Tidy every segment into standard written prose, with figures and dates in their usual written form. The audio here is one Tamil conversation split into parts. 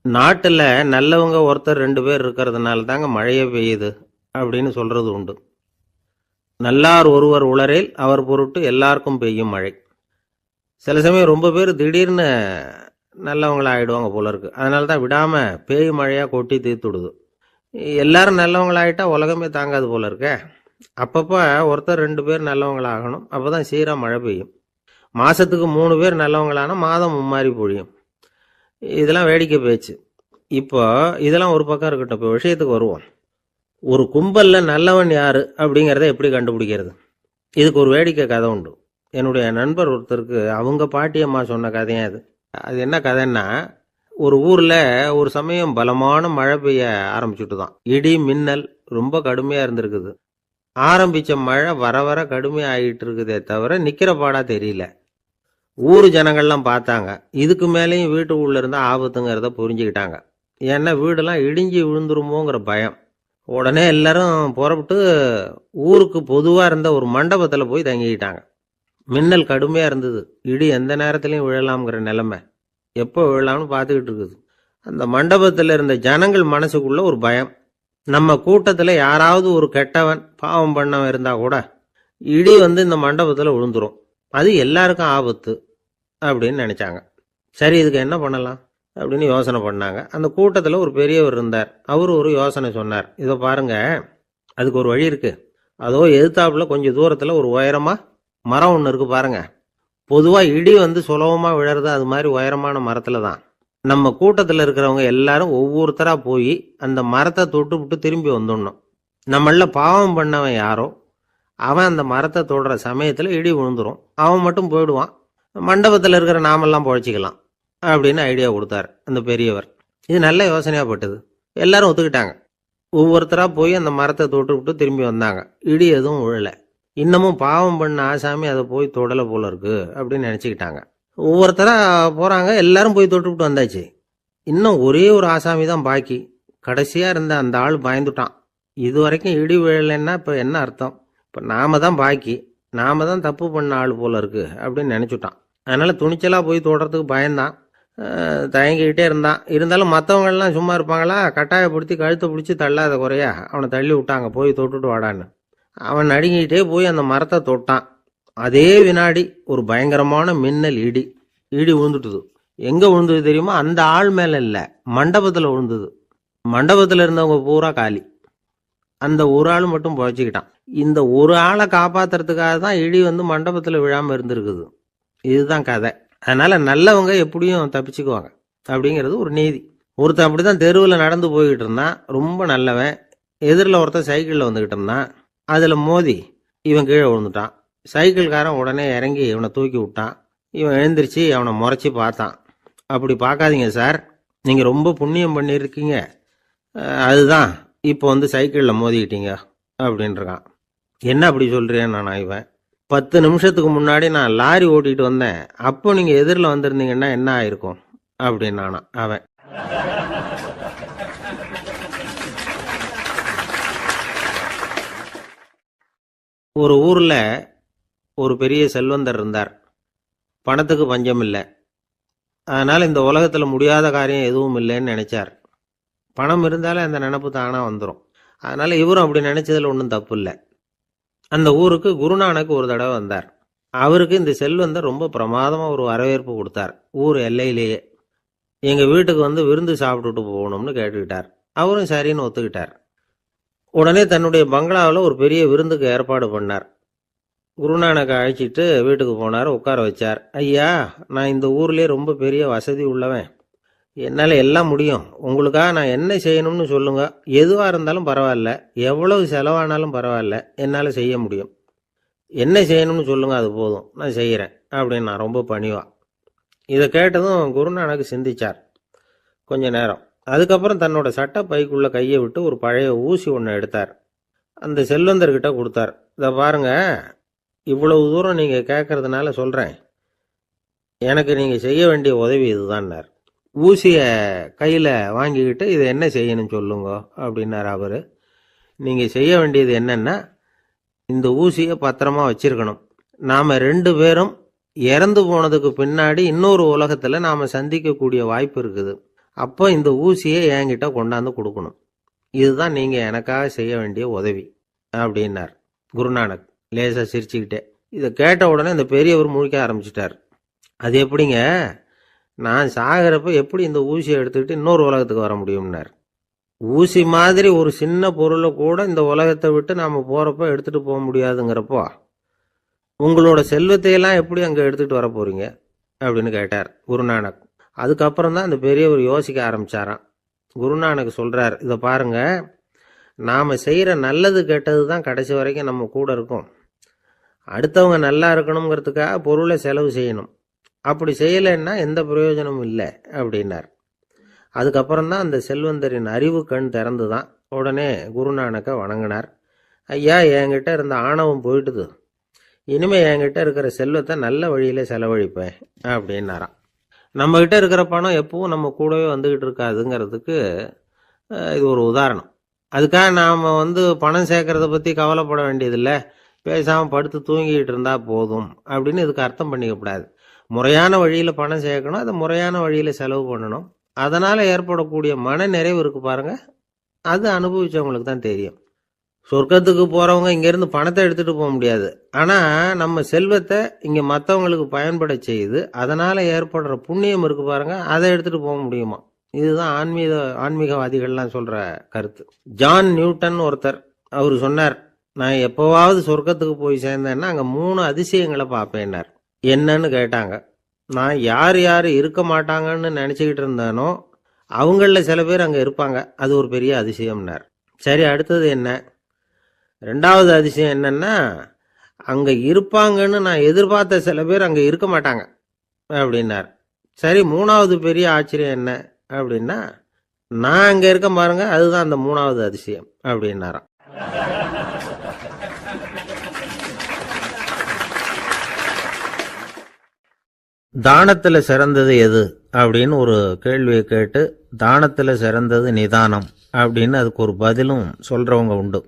நாட்டில் நல்லவங்க ஒருத்தர் 2 பேர் இருக்கிறதுனால தாங்க மழையே பெய்யுது அப்படின்னு சொல்றது உண்டு. நல்லார் ஒருவர் உளரேல் அவர் பொருட்டு எல்லாருக்கும் பெய்யும் மழை. சில சமயம் ரொம்ப பேர் திடீர்னு நல்லவங்களா ஆயிடுவாங்க போல இருக்கு. அதனால தான் விடாம பேய் மழையா கொட்டி தீர்த்துடுது. எல்லாரும் நல்லவங்களாயிட்டா உலகமே தாங்காது போல இருக்க. அப்பப்போ ஒருத்தர் 2 பேர் நல்லவங்களாகணும். அப்பதான் சீரா மழை பெய்யும். மாசத்துக்கு 3 பேர் நல்லவங்களானா மாதம் மும்மாரி பொழியும். இதெல்லாம் வேடிக்கை பேச்சு. இப்போ இதெல்லாம் ஒரு பக்கம் இருக்கட்டும். இப்போ விஷயத்துக்கு வருவோம். ஒரு கும்பல்ல நல்லவன் யாரு அப்படிங்கிறத எப்படி கண்டுபிடிக்கிறது? இதுக்கு ஒரு வேடிக்கை கதை உண்டு. என்னுடைய நண்பர் ஒருத்தருக்கு அவங்க பாட்டியம்மா சொன்ன கதையா அது. அது என்ன கதைன்னா, ஒரு ஊர்ல ஒரு சமயம் பலமான மழை பெய்ய ஆரம்பிச்சுட்டு தான். இடி மின்னல் ரொம்ப கடுமையா இருந்திருக்குது. ஆரம்பிச்ச மழை வர வர கடுமையா ஆகிட்டு இருக்குதே தவிர நிக்கிற பாடா தெரியல. ஊர் ஜனங்கள்லாம் பார்த்தாங்க. இதுக்கு மேலேயும் வீட்டு உள்ள இருந்தா ஆபத்துங்கிறத புரிஞ்சுக்கிட்டாங்க. ஏன்னா வீடெல்லாம் இடிஞ்சி விழுந்துருமோங்கிற பயம். உடனே எல்லாரும் புறப்பட்டு ஊருக்கு பொதுவா இருந்த ஒரு மண்டபத்துல போய் தங்கிக்கிட்டாங்க. மின்னல் கடுமையா இருந்தது. இடி எந்த நேரத்திலையும் விழலாம்ங்கிற நிலைமை. எப்போ விழலாம்னு பார்த்துக்கிட்டு இருக்குது. அந்த மண்டபத்தில் இருந்த ஜனங்கள் மனசுக்குள்ள ஒரு பயம். நம்ம கூட்டத்தில் யாராவது ஒரு கெட்டவன் பாவம் பண்ணவன் இருந்தா கூட இடி இந்த மண்டபத்தில் விழுந்துரும். அது எல்லாருக்கும் ஆபத்து அப்படின்னு நினைச்சாங்க. சரி, இதுக்கு என்ன பண்ணலாம் அப்படின்னு யோசனை பண்ணாங்க. அந்த கூட்டத்தில் ஒரு பெரியவர் இருந்தார். அவர் ஒரு யோசனை சொன்னார். இதை பாருங்க, அதுக்கு ஒரு வழி இருக்கு. அதோ எதிர்த்தாப்புல கொஞ்சம் தூரத்தில் ஒரு உயரமா மரம் ஒன்று இருக்கு பாருங்க. பொதுவாக இடி சுலபமா விழறது அது மாதிரி உயரமான மரத்துல தான். நம்ம கூட்டத்தில் இருக்கிறவங்க எல்லாரும் ஒவ்வொருத்தரா போய் அந்த மரத்தை தொட்டு விட்டு திரும்பி வந்துடணும். நம்மள பாவம் பண்ணவன் யாரோ அவன் அந்த மரத்தை தொடுற சமயத்தில் இடி விழுந்துரும். அவன் மட்டும் போயிடுவான். மண்டபத்தில் இருக்கிற நாமெல்லாம் பொழைச்சிக்கலாம் அப்படின்னு ஐடியா கொடுத்தாரு அந்த பெரியவர். இது நல்ல யோசனையா பட்டது. எல்லாரும் ஒத்துக்கிட்டாங்க. ஒவ்வொருத்தரா போய் அந்த மரத்தை தொட்டு விட்டு திரும்பி வந்தாங்க. இடி எதுவும் விழல. இன்னமும் பாவம் பண்ண ஆசாமி அதை போய் தொடலை போல இருக்கு அப்படின்னு நினைச்சுக்கிட்டாங்க. ஒவ்வொருத்தரா போறாங்க. எல்லாரும் போய் தொட்டு விட்டு வந்தாச்சு. இன்னும் ஒரே ஒரு ஆசாமி தான் பாக்கி. கடைசியா இருந்த அந்த ஆள் பயந்துட்டான். இது வரைக்கும் இடி விழலைன்னா இப்ப என்ன அர்த்தம்? இப்ப நாம தான் பாக்கி, நாம தான் தப்பு பண்ண ஆள் போல இருக்கு அப்படின்னு நினைச்சுட்டான். அதனால துணிச்சலா போய் தொடறதுக்கு பயந்தான். தயங்கிக்கிட்டே இருந்தான். இருந்தாலும் மற்றவங்கெல்லாம் சும்மா இருப்பாங்களா? கட்டாயப்படுத்தி கழுத்தை பிடிச்சி தள்ளாத குறையா அவனை தள்ளி விட்டாங்க. போய் தொட்டுட்டு வாடான்னு. அவன் நடுங்கிட்டே போய் அந்த மரத்தை தொட்டான். அதே வினாடி ஒரு பயங்கரமான மின்னல் இடி விழுந்துட்டுது. எங்க விழுந்தது தெரியுமா? அந்த ஆள் மேல இல்ல, மண்டபத்துல விழுந்தது. மண்டபத்துல இருந்தவங்க பூரா காலி. அந்த ஒரு ஆள் மட்டும் பொழைச்சிக்கிட்டான். இந்த ஒரு ஆளை காப்பாத்துறதுக்காக தான் இடி மண்டபத்துல விழாம இருந்திருக்குது. இதுதான் கதை. அதனால நல்லவங்க எப்படியும் தப்பிச்சுக்குவாங்க அப்படிங்கிறது ஒரு நீதி. ஒருத்தன் அப்படிதான் தெருவில் நடந்து போய்கிட்டு இருந்தான். ரொம்ப நல்லவன். எதிரில் ஒருத்தன் சைக்கிளில் வந்துகிட்டு இருந்தான். அதில் மோதி இவன் கீழே விழுந்துட்டான். சைக்கிள்காரன் உடனே இறங்கி இவனை தூக்கி விட்டான். இவன் எழுந்திரிச்சு அவனை முறைச்சி பார்த்தான். அப்படி பார்க்காதீங்க சார், நீங்கள் ரொம்ப புண்ணியம் பண்ணியிருக்கீங்க, அதுதான் இப்போ சைக்கிளில் மோதிக்கிட்டீங்க அப்படின்றான். என்ன அப்படி சொல்கிறேன் நான்? இவன் 10 நிமிஷத்துக்கு முன்னாடி நான் லாரி ஓட்டிட்டு வந்தேன், அப்போ நீங்கள் எதிரில் வந்திருந்தீங்கன்னா என்ன ஆயிருக்கும் அப்படின்னானா அவன். ஒரு ஊர்ல ஒரு பெரிய செல்வந்தர் இருந்தார். பணத்துக்கு பஞ்சம் இல்லை. அதனால இந்த உலகத்துல முடியாத காரியம் எதுவும் இல்லைன்னு நினைச்சார். பணம் இருந்தாலும் அந்த நினப்பு தானா வந்துடும். அதனால இவரும் அப்படி நினைச்சதுல ஒன்றும் தப்பு இல்லை. அந்த ஊருக்கு குருநானக் ஒரு தடவை வந்தார். அவருக்கு இந்த செல்வந்தர் ரொம்ப பிரமாதமா ஒரு வரவேற்பு கொடுத்தார். ஊர் எல்லையிலேயே எங்க வீட்டுக்கு விருந்து சாப்பிட்டுட்டு போகணும்னு கேட்டுக்கிட்டார். அவரும் சரின்னு ஒத்துக்கிட்டார். உடனே தன்னுடைய பங்களாவில் ஒரு பெரிய விருந்துக்கு ஏற்பாடு பண்ணார். குருநானக்கை அழைச்சிட்டு வீட்டுக்கு போனார். உட்கார வச்சார். ஐயா, நான் இந்த ஊர்லேயே ரொம்ப பெரிய வசதி உள்ளவன். என்னால் எல்லாம் முடியும். உங்களுக்காக நான் என்ன செய்யணும்னு சொல்லுங்க. எதுவாக இருந்தாலும் பரவாயில்ல, எவ்வளவு செலவானாலும் பரவாயில்ல, என்னால் செய்ய முடியும். என்ன செய்யணும்னு சொல்லுங்க, அது போதும், நான் செய்கிறேன் அப்படின்னு நான் ரொம்ப பணிவா. இதை கேட்டதும் குருநானக் சிந்திச்சார் கொஞ்ச நேரம். அதுக்கப்புறம் தன்னோட சட்டை பைக்குள்ள கையை விட்டு ஒரு பழைய ஊசி ஒன்று எடுத்தார். அந்த செல்வந்தர்கிட்ட கொடுத்தார். இதை பாருங்க, இவ்வளவு தூரம் நீங்கள் கேட்கறதுனால சொல்கிறேன். எனக்கு நீங்கள் செய்ய வேண்டிய உதவி இதுதான்னார். ஊசியை கையில் வாங்கிக்கிட்டு இதை என்ன செய்யணும்னு சொல்லுங்க அப்படின்னார் அவர். நீங்கள் செய்ய வேண்டியது என்னன்னா, இந்த ஊசியை பத்திரமா வச்சிருக்கணும். நாம் 2 பேரும் இறந்து போனதுக்கு பின்னாடி இன்னொரு உலகத்தில் நாம் சந்திக்கக்கூடிய வாய்ப்பு இருக்குது. அப்போ இந்த ஊசியை என்கிட்ட கொண்டாந்து கொடுக்கணும். இதுதான் நீங்கள் எனக்காக செய்ய வேண்டிய உதவி அப்படின்னார் குருநானக் லேசாக சிரிச்சுக்கிட்டே. இதை கேட்ட உடனே இந்த பெரியவர் முழிக்க ஆரம்பிச்சிட்டார். அது எப்படிங்க, நான் சாகிறப்ப எப்படி இந்த ஊசியை எடுத்துக்கிட்டு இன்னொரு உலகத்துக்கு வர முடியும்னார். ஊசி மாதிரி ஒரு சின்ன பொருளை கூட இந்த உலகத்தை விட்டு நாம் போகிறப்ப எடுத்துகிட்டு போக முடியாதுங்கிறப்போ உங்களோட செல்வத்தையெல்லாம் எப்படி அங்கே எடுத்துகிட்டு வர போகிறீங்க அப்படின்னு கேட்டார் குருநானக். அதுக்கப்புறம் தான் அந்த பெரியவர் யோசிக்க ஆரம்பித்தாராம். குருநானக் சொல்கிறார், இதை பாருங்க, நாம் செய்கிற நல்லது கெட்டது தான் கடைசி வரைக்கும் நம்ம கூட இருக்கும். அடுத்தவங்க நல்லா இருக்கணுங்கிறதுக்காக பொருளை செலவு செய்யணும். அப்படி செய்யலைன்னா எந்த பிரயோஜனமும் இல்லை அப்படின்னார். அதுக்கப்புறம் தான் அந்த செல்வந்தரின் அறிவு கண் திறந்து தான். உடனே குருநானக்கை வணங்கினார். ஐயா, என்கிட்ட இருந்த ஆணவம் போயிட்டுது, இனிமேல் என்கிட்ட இருக்கிற செல்வத்தை நல்ல வழியில் செலவழிப்பேன் அப்படின்னாராம். நம்மகிட்ட இருக்கிற பணம் எப்பவும் நம்ம கூடவே வந்துக்கிட்டு இருக்காதுங்கிறதுக்கு இது ஒரு உதாரணம். அதுக்காக நாம் பணம் சேர்க்கறத பற்றி கவலைப்பட வேண்டியதில்லை, பேசாமல் படுத்து தூங்கிக்கிட்டு இருந்தால் போதும் அப்படின்னு இதுக்கு அர்த்தம் பண்ணிக்கக்கூடாது. முறையான வழியில் பணம் சேர்க்கணும், அதை முறையான வழியில் செலவு பண்ணணும். அதனால் ஏற்படக்கூடிய மன நிறைவு இருக்கு பாருங்க, அது அனுபவிச்சவங்களுக்கு தான் தெரியும். சொர்க்கத்துக்கு போகிறவங்க இங்கேருந்து பணத்தை எடுத்துகிட்டு போக முடியாது. ஆனால் நம்ம செல்வத்தை இங்கே மற்றவங்களுக்கு பயன்பட செய்து அதனால் ஏற்படுற புண்ணியம் இருக்கு பாருங்க, அதை எடுத்துகிட்டு போக முடியுமா. இதுதான் ஆன்மீகவாதிகள்லாம் சொல்கிற கருத்து. ஜான் நியூட்டன் ஒருத்தர், அவர் சொன்னார், நான் எப்போவாவது சொர்க்கத்துக்கு போய் சேர்ந்தேன்னா அங்கே 3 அதிசயங்களை பார்ப்பேன்னார். என்னன்னு கேட்டாங்க. நான் யார் யார் இருக்க மாட்டாங்கன்னு நினச்சிக்கிட்டு இருந்தேனோ அவங்களில் சில பேர் அங்கே இருப்பாங்க, அது ஒரு பெரிய அதிசயம்னார். சரி, அடுத்தது என்ன? 2வது அதிசயம் என்னன்னா, அங்கே இருப்பாங்கன்னு நான் எதிர்பார்த்த சில பேர் அங்கே இருக்க மாட்டாங்க அப்படின்னார். சரி, 3வது பெரிய ஆச்சரியம் என்ன அப்படின்னா, நான் அங்கே இருக்க பாருங்க, அதுதான் அந்த 3வது அதிசயம் அப்படின்னாராம். தானத்தில் சிறந்தது எது அப்படின்னு ஒரு கேள்வியை கேட்டு, தானத்தில் சிறந்தது நிதானம் அப்படின்னு அதுக்கு ஒரு பதிலும் சொல்கிறவங்க உண்டு.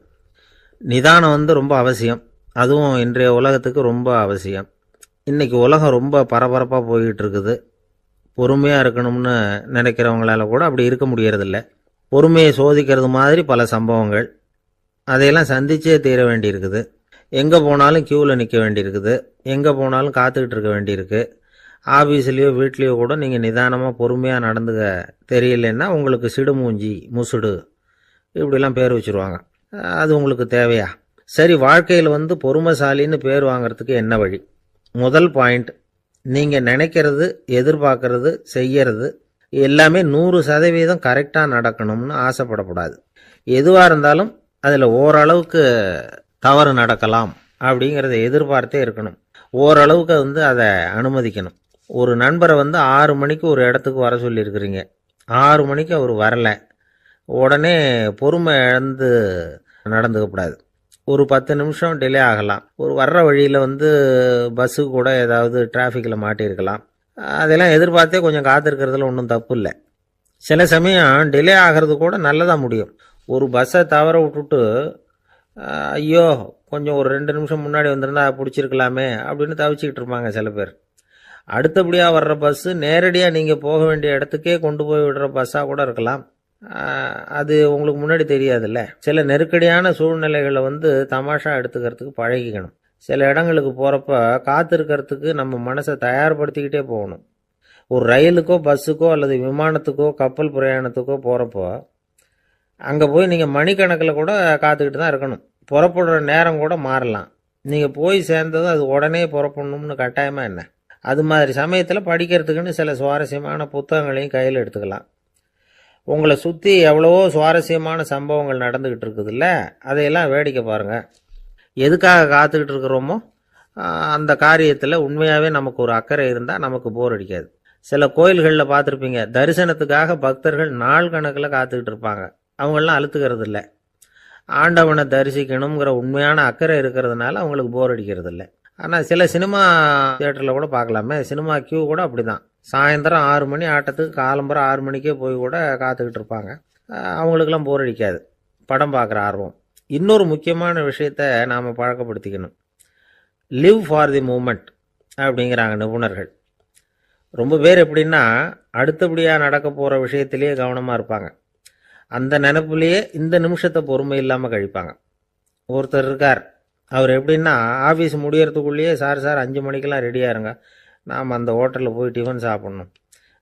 நிதானம் ரொம்ப அவசியம், அதுவும் இன்றைய உலகத்துக்கு ரொம்ப அவசியம். இன்றைக்கி உலகம் ரொம்ப பரபரப்பாக போய்கிட்டு இருக்குது. பொறுமையாக இருக்கணும்னு நினைக்கிறவங்களால கூட அப்படி இருக்க முடியறதில்ல. பொறுமையை சோதிக்கிறது மாதிரி பல சம்பவங்கள், அதையெல்லாம் சந்திச்சே தீர வேண்டியிருக்குது. எங்கே போனாலும் க்யூவில் நிற்க வேண்டியிருக்குது, எங்கே போனாலும் காத்துக்கிட்டு இருக்க வேண்டியிருக்கு. ஆஃபீஸ்லேயோ வீட்லேயோ கூட நீங்கள் நிதானமாக பொறுமையாக நடந்துக்க தெரியலன்னா உங்களுக்கு சிடுமூஞ்சி, முசுடு இப்படிலாம் பேர் வச்சுருவாங்க. அது உங்களுக்கு தேவையா? சரி, வாழ்க்கையில் பொறுமைசாலின்னு பேர் வாங்கிறதுக்கு என்ன வழி? முதல் பாயிண்ட், நீங்கள் நினைக்கிறது, எதிர்பார்க்கறது, செய்யறது எல்லாமே 100% கரெக்டாக நடக்கணும்னு ஆசைப்படக்கூடாது. எதுவாக இருந்தாலும் அதில் ஓரளவுக்கு தவறு நடக்கலாம் அப்படிங்கிறத எதிர்பார்த்தே இருக்கணும். ஓரளவுக்கு அதை அனுமதிக்கணும். ஒரு நண்பரை 6 மணிக்கு ஒரு இடத்துக்கு வர சொல்லியிருக்கிறீங்க, 6 மணிக்கு அவர் வரலை, உடனே பொறுமை இழந்து நடந்துக்கக்கூடாது. ஒரு 10 நிமிஷம் டிலே ஆகலாம். ஒரு வர்ற வழியில் பஸ்ஸு கூட ஏதாவது டிராஃபிக்கில் மாட்டியிருக்கலாம். அதெல்லாம் எதிர்பார்த்தே கொஞ்சம் காத்திருக்கிறதுல ஒன்றும் தப்பு இல்லை. சில சமயம் டிலே ஆகிறது கூட நல்லதாக முடியும். ஒரு பஸ்ஸை தவற விட்டுட்டு, ஐயோ கொஞ்சம் ஒரு 2 நிமிஷம் முன்னாடி வந்திருந்தா பிடிச்சிருக்கலாமே அப்படின்னு தவிச்சிக்கிட்டு இருப்பாங்க சில பேர். அடுத்தபடியாக வர்ற பஸ்ஸு நேரடியாக நீங்கள் போக வேண்டிய இடத்துக்கே கொண்டு போய் விடுற பஸ்ஸாக கூட இருக்கலாம். அது உங்களுக்கு முன்னாடி தெரியாதுல்ல. சில நெருக்கடியான சூழ்நிலைகளை தமாஷா எடுத்துக்கிறதுக்கு பழகிக்கணும். சில இடங்களுக்கு போகிறப்ப காத்திருக்கிறதுக்கு நம்ம மனசை தயார்படுத்திக்கிட்டே போகணும். ஒரு ரயிலுக்கோ பஸ்ஸுக்கோ அல்லது விமானத்துக்கோ கப்பல் பிரயாணத்துக்கோ போகிறப்போ அங்கே போய் நீங்கள் மணிக்கணக்கில் கூட காத்துக்கிட்டு தான் இருக்கணும். புறப்படுற நேரம் கூட மாறலாம். நீங்கள் போய் சேர்ந்ததும் அது உடனே புறப்படணும்னு கட்டாயமாக என்ன? அது மாதிரி சமயத்தில் படிக்கிறதுக்குன்னு சில சுவாரஸ்யமான புத்தகங்களையும் கையில் எடுத்துக்கலாம். உங்களை சுற்றி எவ்வளவோ சுவாரஸ்யமான சம்பவங்கள் நடந்துக்கிட்டு இருக்குதுல்ல, அதையெல்லாம் வேடிக்கை பாருங்கள். எதுக்காக காத்துக்கிட்டு இருக்கிறோமோ அந்த காரியத்தில் உண்மையாகவே நமக்கு ஒரு அக்கறை இருந்தால் நமக்கு போர் அடிக்காது. சில கோயில்களில் பார்த்துருப்பீங்க, தரிசனத்துக்காக பக்தர்கள் நாள் கணக்கில் காத்துக்கிட்டு இருப்பாங்க. அவங்களெலாம் அழுத்துக்கிறது இல்லை. ஆண்டவனை தரிசிக்கணுங்கிற உண்மையான அக்கறை இருக்கிறதுனால அவங்களுக்கு போர் அடிக்கிறது இல்லை. ஆனால் சில சினிமா தியேட்டரில் கூட பார்க்கலாமே, சினிமா கியூ கூட அப்படி தான். சாயந்தரம் 6 மணி ஆட்டத்துக்கு காலம்பரம் 6 மணிக்கே போய் கூட காத்துக்கிட்டு இருப்பாங்க. அவங்களுக்கெல்லாம் போர் அடிக்காது, படம் பார்க்குற ஆர்வம். இன்னொரு முக்கியமான விஷயத்தை நாம் பழக்கப்படுத்திக்கணும். லிவ் ஃபார் தி மூமெண்ட் அப்படிங்கிறாங்க நிபுணர்கள். ரொம்ப பேர் எப்படின்னா அடுத்தபடியாக நடக்க போகிற விஷயத்திலேயே கவனமாக இருப்பாங்க. அந்த நினைப்புலேயே இந்த நிமிஷத்தை பொறுமை இல்லாமல் கழிப்பாங்க. ஒருத்தர் இருக்கார், அவர் எப்படின்னா ஆஃபீஸ் முடியறதுக்குள்ளேயே சார் 5 மணிக்கெல்லாம் ரெடியாக இருங்க, நாம் அந்த ஹோட்டலில் போய் டிஃபன் சாப்பிட்ணும்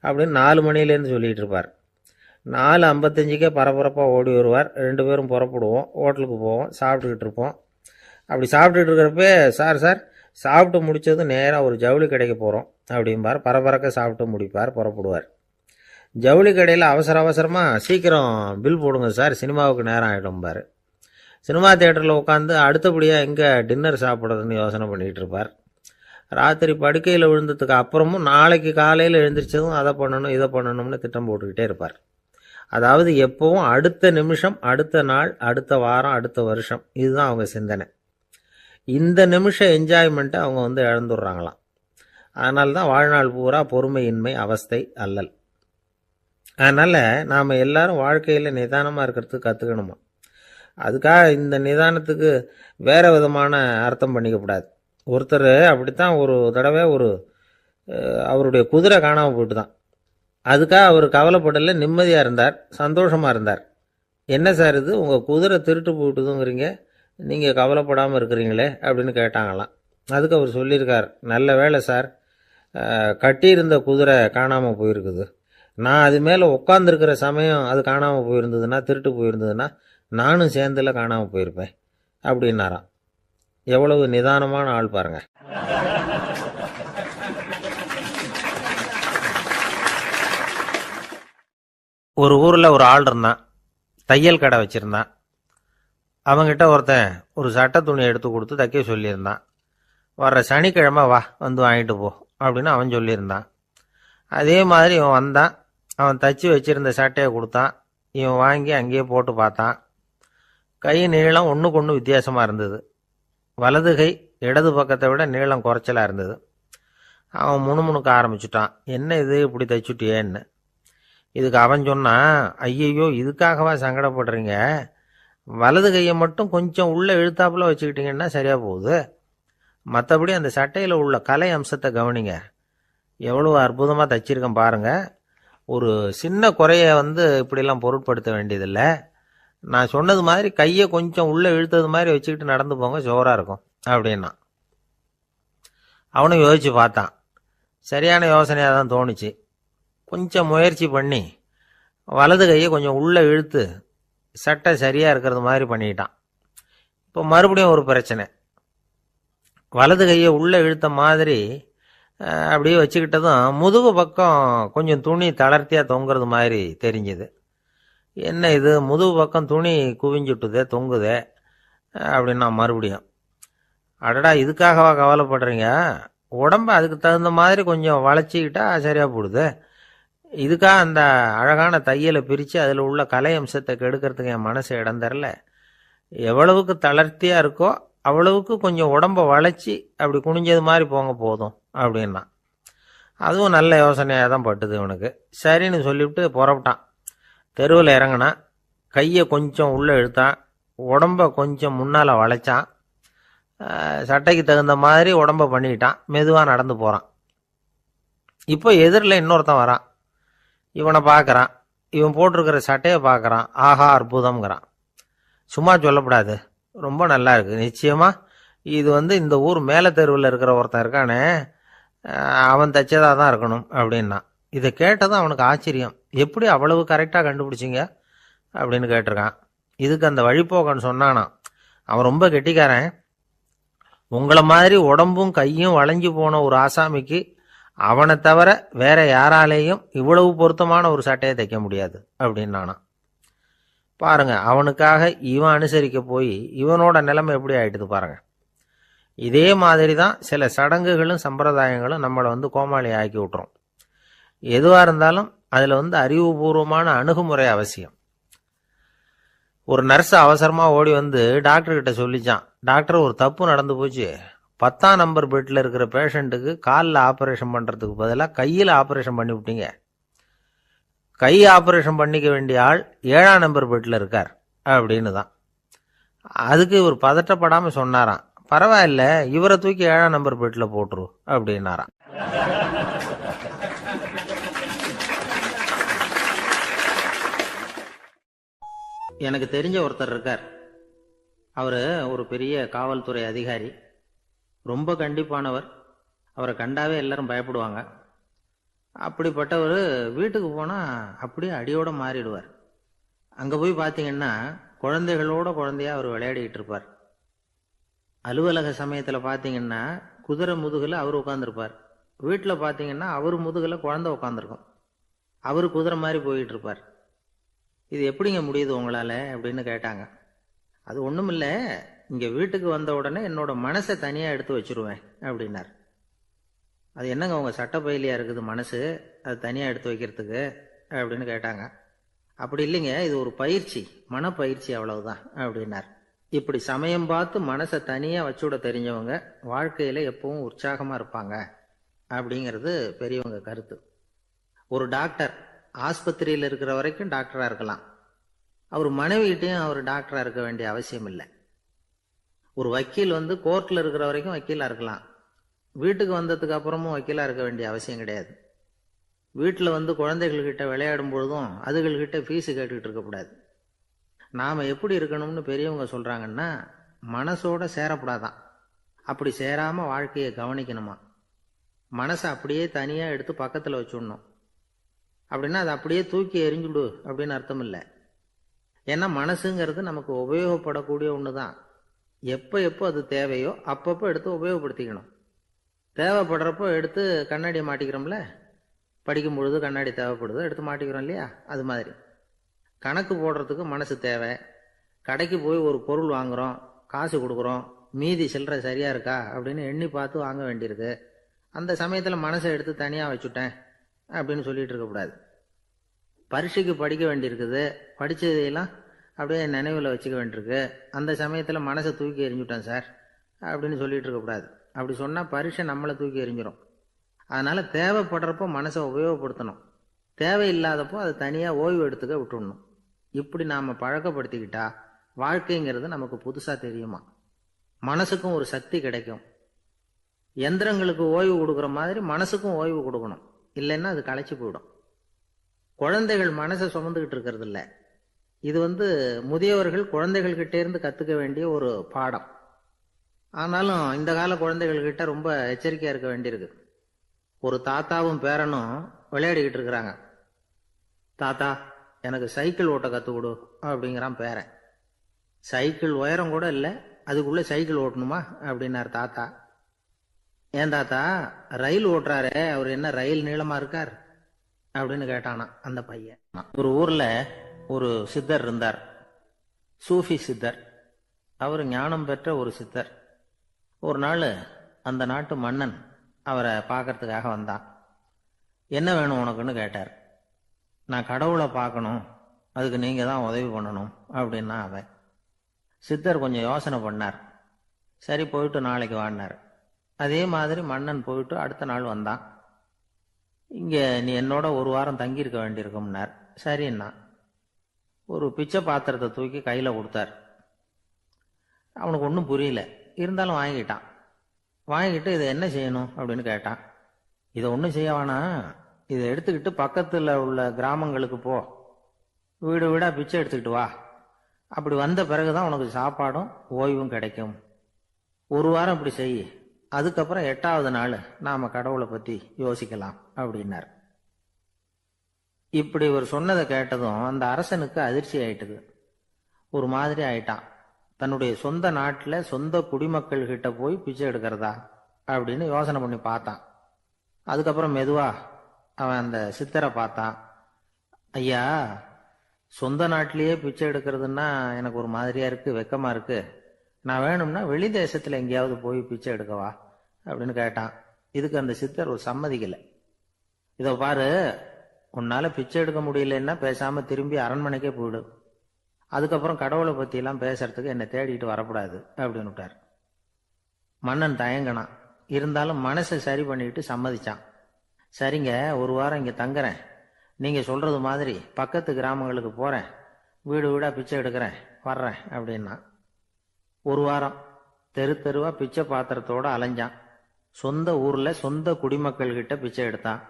அப்படின்னு 4 மணிலேருந்து சொல்லிகிட்டு இருப்பார். 4:55 பரபரப்பாக ஓடி வருவார். 2 பேரும் புறப்படுவோம், ஹோட்டலுக்கு போவோம், சாப்பிட்டுக்கிட்டு இருப்போம். அப்படி சாப்பிட்டுட்டு இருக்கிறப்ப சார் சாப்பிட்டு முடித்ததும் நேராக ஒரு ஜவுளி கடைக்கு போகிறோம் அப்படிம்பார். பரபரக்க சாப்பிட்டு முடிப்பார், புறப்படுவார். ஜவுளி கடையில் அவசரமாக சீக்கிரம் பில் போடுங்க சார், சினிமாவுக்கு நேரம் ஆகிடும்பார். சினிமா தியேட்டரில் உட்காந்து அடுத்தபடியாக எங்கே டின்னர் சாப்பிட்றதுன்னு யோசனை பண்ணிகிட்டு இருப்பார். ராத்திரி படுக்கையில் விழுந்ததுக்கு அப்புறமும் நாளைக்கு காலையில் எழுந்திரிச்சதும் அதை பண்ணணும் இதை பண்ணணும்னு திட்டம் போட்டுக்கிட்டே இருப்பார். அதாவது எப்பவும் அடுத்த நிமிஷம், அடுத்த நாள், அடுத்த வாரம், அடுத்த வருஷம், இதுதான் அவங்க சிந்தனை. இந்த நிமிஷம் என்ஜாய்மெண்ட்டை அவங்க இழந்துடுறாங்களாம். அதனால தான் வாழ்நாள் பூரா பொறுமையின்மை, அவஸ்தை, அல்லல். அதனால் நாம் எல்லாரும் வாழ்க்கையில் நிதானமாக இருக்கிறதுக்கு கற்றுக்கணுமா. அதுக்காக இந்த நிதானத்துக்கு வேறு விதமான அர்த்தம் பண்ணிக்கக்கூடாது. ஒருத்தர் அப்படித்தான் ஒரு தடவை அவருடைய குதிரை காணாமல் போயிட்டு தான். அதுக்காக அவர் கவலைப்படலை, நிம்மதியாக இருந்தார், சந்தோஷமாக இருந்தார். என்ன சார் இது, உங்கள் குதிரை திருட்டு போயிட்டுதுங்கிறீங்க, நீங்கள் கவலைப்படாமல் இருக்கிறீங்களே அப்படின்னு கேட்டாங்களாம். அதுக்கு அவர் சொல்லியிருக்கார், நல்ல வேலை சார், கட்டியிருந்த குதிரை காணாமல் போயிருக்குது. நான் அது மேலே உட்காந்துருக்கிற சமயம் அது காணாமல் போயிருந்ததுன்னா, திருட்டு போயிருந்ததுன்னா நானும் சேர்ந்துல காணாமல் போயிருப்பேன் அப்படின்னாராம். எவ்வளவு நிதானமான ஆள் பாருங்க. ஒரு ஊரில் ஒரு ஆள் இருந்தான், தையல் கடை வச்சுருந்தான். அவங்கிட்ட ஒருத்தன் ஒரு சட்டை துணி எடுத்து கொடுத்து தைக்க சொல்லியிருந்தான். வர்ற சனிக்கிழமை வா, வந்து வாங்கிட்டு போ அப்படின்னு அவன் சொல்லியிருந்தான். அதே மாதிரி இவன் வந்தான். அவன் தச்சு வச்சிருந்த சட்டையை கொடுத்தான். இவன் வாங்கி அங்கேயே போட்டு பார்த்தான். கை நீளம் ஒன்றுக்கு ஒன்று வித்தியாசமாக இருந்தது. வலது கை இடது பக்கத்தை விட நீளம் குறைச்சலாக இருந்தது. அவன் முணுமுணுக்க ஆரம்பிச்சுட்டான், என்ன இது இப்படி தைச்சுட்டியேன்னு. இதுக்கு அவன் சொன்னான், ஐயையோ இதுக்காகவா சங்கடப்படுறீங்க, வலது கையை மட்டும் கொஞ்சம் உள்ளே இழுத்தாப்புல வச்சுக்கிட்டிங்கன்னா சரியாக போகுது. மற்றபடி அந்த சட்டையில் உள்ள கலை அம்சத்தை கவனிங்க, எவ்வளோ அற்புதமாக தைச்சிருக்கேன் பாருங்கள். ஒரு சின்ன குறைய இப்படிலாம் பொருட்படுத்த வேண்டியதில்லை. நான் சொன்னது மாதிரி கையை கொஞ்சம் உள்ளே இழுத்தது மாதிரி வச்சுக்கிட்டு நடந்து போங்க, ஜோராக இருக்கும் அப்படின்னா. அவனும் யோசித்து பார்த்தான். சரியான யோசனையாக தான் தோணுச்சு. கொஞ்சம் முயற்சி பண்ணி வலது கையை கொஞ்சம் உள்ளே இழுத்து சட்டை சரியாக இருக்கிறது மாதிரி பண்ணிக்கிட்டான். இப்போ மறுபடியும் ஒரு பிரச்சனை. வலது கையை உள்ளே இழுத்த மாதிரி அப்படியே வச்சுக்கிட்டதும் முதுகு பக்கம் கொஞ்சம் துணி தளர்த்தியாக தொங்குறது மாதிரி தெரிஞ்சுது. என்ன இது, முதுகு பக்கம் துணி குவிஞ்சுட்டுதே, தொங்குதே அப்படின்னா மறுபடியும், அடடா இதுக்காகவா கவலைப்படுறீங்க, உடம்ப அதுக்கு தகுந்த மாதிரி கொஞ்சம் வளைச்சிக்கிட்டா சரியாக போடுது. இதுக்காக அந்த அழகான தையலை பிரித்து அதில் உள்ள கலை அம்சத்தை கெடுக்கிறதுக்கு என் மனசு இடம் தரல. எவ்வளவுக்கு தளர்த்தியாக இருக்கோ அவ்வளவுக்கு கொஞ்சம் உடம்ப வளைச்சி அப்படி குனிஞ்சது மாதிரி போங்க போதும் அப்படின்னா. அதுவும் நல்ல யோசனையாக தான் பட்டுது இவனுக்கு. சரின்னு சொல்லிவிட்டு புறப்பட்டான். தெருவில் இறங்கினான். கையை கொஞ்சம் உள்ளே இழுத்தான், உடம்ப கொஞ்சம் முன்னால் வளைச்சான், சட்டைக்கு தகுந்த மாதிரி உடம்ப பண்ணிக்கிட்டான். மெதுவாக நடந்து போகிறான். இப்போ எதிரில் இன்னொருத்தன் வரான். இவனை பார்க்குறான். இவன் போட்டிருக்கிற சட்டையை பார்க்குறான். ஆஹா அற்புதம்ங்கிறான். சும்மா சொல்லப்படாது, ரொம்ப நல்லா இருக்குது, நிச்சயமாக இது இந்த ஊர் மேலே தெருவில் இருக்கிற ஒருத்தன் இருக்கானே, அவன் தைச்சதாக தான் இருக்கணும் அப்படின்னா. இதை கேட்டதும் அவனுக்கு ஆச்சரியம். எப்படி அவ்வளவு கரெக்டாக கண்டுபிடிச்சிங்க அப்படின்னு கேட்டிருக்கான். இதுக்கு அந்த வழிபோக்கன்னு சொன்னானான், அவன் ரொம்ப கெட்டிக்காரன், உங்களை மாதிரி உடம்பும் கையும் வளைஞ்சு போன ஒரு ஆசாமிக்கு அவனை தவிர வேற யாராலேயும் இவ்வளவு பொருத்தமான ஒரு சட்டையை தைக்க முடியாது அப்படின்னானா. பாருங்க, அவனுக்காக இவன் அனுசரிக்க போய் இவனோட நிலைமை எப்படி ஆயிட்டுது பாருங்க. இதே மாதிரி தான் சில சடங்குகளும் சம்பிரதாயங்களும் நம்மளை கோமாளி ஆக்கி விட்டுரும். எதுவாக இருந்தாலும் அதில் அறிவுபூர்வமான அணுகுமுறை அவசியம். ஒரு நர்ஸ் அவசரமாக ஓடி டாக்டர்கிட்ட சொல்லிச்சான், டாக்டர் ஒரு தப்பு நடந்து போச்சு, 10ஆம் நம்பர் பெட்டில் இருக்கிற பேஷண்ட்டுக்கு காலில் ஆப்ரேஷன் பண்ணுறதுக்கு பதிலாக கையில் ஆப்ரேஷன் பண்ணி விட்டீங்க. கை ஆப்ரேஷன் பண்ணிக்க வேண்டிய ஆள் 7ஆம் நம்பர் பெட்டில் இருக்கார் அப்படின்னு தான். அதுக்கு இவர் பதட்டப்படாமல் சொன்னாராம், பரவாயில்ல இவரை தூக்கி 7ஆம் நம்பர் பெட்டில் போட்டுரு அப்படின்னாராம். எனக்கு தெரிஞ்ச ஒருத்தர் இருக்கார். அவரு ஒரு பெரிய காவல்துறை அதிகாரி, ரொம்ப கண்டிப்பானவர். அவரை கண்டாவே எல்லாரும் பயப்படுவாங்க. அப்படிப்பட்டவர் வீட்டுக்கு போனா அப்படியே அடியோட மாறிடுவார். அங்க போய் பாத்தீங்கன்னா குழந்தைகளோட குழந்தையா அவர் விளையாடிட்டு இருப்பார். அலுவலக சமயத்துல பாத்தீங்கன்னா குதிரை முதுகுல அவர் உட்கார்ந்துருப்பார். வீட்டுல பாத்தீங்கன்னா அவர் முதுகுல குழந்தை உட்காந்துருக்கும். அவரு குதிரை மாதிரி போயிட்டு இருப்பார். இது எப்படிங்க முடியுது உங்களால அப்படின்னு கேட்டாங்க. அது ஒண்ணுமில்ல, இங்க வீட்டுக்கு வந்த உடனே என்னோட மனசை தனியா எடுத்து வச்சிருவேன் அப்படின்னார். அது என்னங்க உங்க சட்டப்பையிலியா இருக்குது மனசு, அது தனியா எடுத்து வைக்கிறதுக்கு அப்படின்னு கேட்டாங்க. அப்படி இல்லைங்க, இது ஒரு பயிற்சி, மனப்பயிற்சி, அவ்வளவுதான் அப்படின்னார். இப்படி சமயம் பார்த்து மனசை தனியா வச்சுவிட தெரிஞ்சவங்க வாழ்க்கையில எப்பவும் உற்சாகமா இருப்பாங்க அப்படிங்கிறது பெரியவங்க கருத்து. ஒரு டாக்டர் ஆஸ்பத்திரியில் இருக்கிற வரைக்கும் டாக்டரா இருக்கலாம். அவர் மனைவிகிட்டையும் அவர் டாக்டரா இருக்க வேண்டிய அவசியம் இல்லை. ஒரு வக்கீல் கோர்ட்ல இருக்கிற வரைக்கும் வக்கீலா இருக்கலாம். வீட்டுக்கு வந்ததுக்கு அப்புறமும் வக்கீலா இருக்க வேண்டிய அவசியம் கிடையாது. வீட்டுல குழந்தைகள்கிட்ட விளையாடும் பொழுதும் அதுகள்கிட்ட ஃபீஸ் கேட்டுக்கிட்டு இருக்கக்கூடாது. நாம எப்படி இருக்கணும்னு பெரியவங்க சொல்றாங்கன்னா, மனசோட சேரக்கூடாதான். அப்படி சேராம வாழ்க்கையை கவனிக்கணுமா. மனசை அப்படியே தனியா எடுத்து பக்கத்துல வச்சுடணும். அப்படின்னா அதை அப்படியே தூக்கி எறிஞ்சுடு அப்படின்னு அர்த்தம் இல்லை. ஏன்னா மனசுங்கிறது நமக்கு உபயோகப்படக்கூடிய ஒண்ணுதான். எப்போ அது தேவையோ அப்பப்போ எடுத்து உபயோகப்படுத்திக்கணும். தேவைப்படுறப்போ எடுத்து கண்ணாடியை மாட்டிக்கிறோம்ல, படிக்கும் பொழுது கண்ணாடி தேவைப்படுது, எடுத்து மாட்டிக்கிறோம் இல்லையா, அது மாதிரி கணக்கு போடுறதுக்கு மனசு தேவை. கடைக்கு போய் ஒரு பொருள் வாங்குறோம், காசு கொடுக்குறோம், மீதி சில்லறை சரியா இருக்கா அப்படின்னு எண்ணி பார்த்து வாங்க வேண்டியிருக்கு. அந்த சமயத்துல மனசை எடுத்து தனியா வச்சுட்டேன் அப்படின்னு சொல்லிட்டு இருக்கக்கூடாது. பரீட்சைக்கு படிக்க வேண்டியிருக்குது, படிச்சதையெல்லாம் அப்படியே நினைவில் வச்சுக்க வேண்டியிருக்கு. அந்த சமயத்துல மனசை தூக்கி எறிஞ்சுட்டேன் சார் அப்படின்னு சொல்லிட்டு இருக்கக்கூடாது. அப்படி சொன்னா பரீட்சை நம்மளை தூக்கி எறிஞ்சிடும். அதனால தேவைப்படுறப்போ மனசை உபயோகப்படுத்தணும், தேவையில்லாதப்போ அதை தனியா ஓய்வு எடுத்துக்க விட்டுடணும். இப்படி நாம பழக்கப்படுத்திக்கிட்டா வாழ்க்கைங்கிறது நமக்கு புதுசா தெரியுமா. மனசுக்கும் ஒரு சக்தி கிடைக்கும். எந்திரங்களுக்கு ஓய்வு கொடுக்குற மாதிரி மனசுக்கும் ஓய்வு கொடுக்கணும், இல்லைன்னா அது களைச்சு போயிடும். குழந்தைகள் மனசை சுமந்துகிட்டு இருக்கிறது இல்லை. இது முதியவர்கள் குழந்தைகள் கிட்டே இருந்து கத்துக்க வேண்டிய ஒரு பாடம். ஆனாலும் இந்த கால குழந்தைகள் கிட்ட ரொம்ப எச்சரிக்கையா இருக்க வேண்டியிருக்கு. ஒரு தாத்தாவும் பேரனும் விளையாடிக்கிட்டு இருக்கிறாங்க. தாத்தா, எனக்கு சைக்கிள் ஓட்ட கத்து கொடு அப்படிங்கிறான் பேரன். சைக்கிள் உயரம் கூட இல்லை, அதுக்குள்ள சைக்கிள் ஓட்டணுமா அப்படின்னார் தாத்தா. ஏன் தாத்தா, ரயில் ஓட்டுறாரே, அவர் என்ன ரயில் நீளமா இருக்கார் அப்படின்னு கேட்டானா அந்த பையன். ஒரு ஊர்ல ஒரு சித்தர் இருந்தார், சூஃபி சித்தர். அவர் ஞானம் பெற்ற ஒரு சித்தர். ஒரு நாள் அந்த நாட்டு மன்னன் அவரை பார்க்கறதுக்காக வந்தான். என்ன வேணும் உனக்குன்னு கேட்டார். நான் கடவுளை பார்க்கணும், அதுக்கு நீங்க தான் உதவி பண்ணணும் அப்படின்னா அவன். சித்தர் கொஞ்சம் யோசனை பண்ணார். சரி, போயிட்டு நாளைக்கு வாடினார். அதே மாதிரி மன்னன் போயிட்டு அடுத்த நாள் வந்தான். இங்க நீ என்னோட ஒரு வாரம் தங்கியிருக்க வேண்டியிருக்கும்னார். சரின்னா ஒரு பிச்சை பாத்திரத்தை தூக்கி கையில கொடுத்தார். அவனுக்கு ஒன்றும் புரியல, இருந்தாலும் வாங்கிட்டான். வாங்கிட்டு இதை என்ன செய்யணும் அப்படின்னு கேட்டான். இதை ஒன்றும் செய்ய வேணாம், இதை எடுத்துக்கிட்டு பக்கத்துல உள்ள கிராமங்களுக்கு போ, வீடு வீடா பிச்சை எடுத்துக்கிட்டு வா. அப்படி வந்த பிறகுதான் உனக்கு சாப்பாடும் ஓய்வும் கிடைக்கும். ஒரு வாரம் இப்படி செய், அதுக்கப்புறம் 8வது நாள் நாம கடவுளை பத்தி யோசிக்கலாம் அப்படின்னார். இப்படி ஒரு சொன்னதை கேட்டதும் அந்த அரசனுக்கு அதிர்ச்சி ஆயிட்டுது. ஒரு மாதிரி ஆயிட்டான். தன்னுடைய சொந்த நாட்டுல சொந்த குடிமக்கள் கிட்ட போய் பிச்சை எடுக்கிறதா அப்படின்னு யோசனை பண்ணி பார்த்தான். அதுக்கப்புறம் மெதுவா அவன் அந்த சித்தரை பார்த்தான். ஐயா, சொந்த நாட்டிலேயே பிச்சை எடுக்கிறதுன்னா எனக்கு ஒரு மாதிரியா இருக்கு, வெக்கமா இருக்கு. நான் வேணும்னா வெளி தேசத்துல எங்கேயாவது போய் பிச்சை எடுக்கவா அப்படின்னு கேட்டான். இதுக்கு அந்த சித்தர் ஒரு சம்மதிக்கல. இதை பாரு, உன்னால பிச்சை எடுக்க முடியலன்னா பேசாம திரும்பி அரண்மனைக்கே போயிடு. அதுக்கப்புறம் கடவுளை பத்தி எல்லாம் பேசுறதுக்கு என்னை தேடிட்டு வரக்கூடாது அப்படின்னு விட்டார். மன்னன் தயங்கினான். இருந்தாலும் மனசை சரி பண்ணிட்டு சம்மதிச்சான். சரிங்க, ஒரு வாரம் இங்க தங்குறேன், நீங்க சொல்றது மாதிரி பக்கத்து கிராமங்களுக்கு போறேன், வீடு வீடா பிச்சை எடுக்கிறேன், வர்றேன் அப்படின்னா. ஒரு வாரம் தெரு தெருவா பிச்சை பாத்திரத்தோட அலைஞ்சான். சொந்த ஊர்ல சொந்த குடிமக்கள் கிட்ட பிச்சை எடுத்தான்.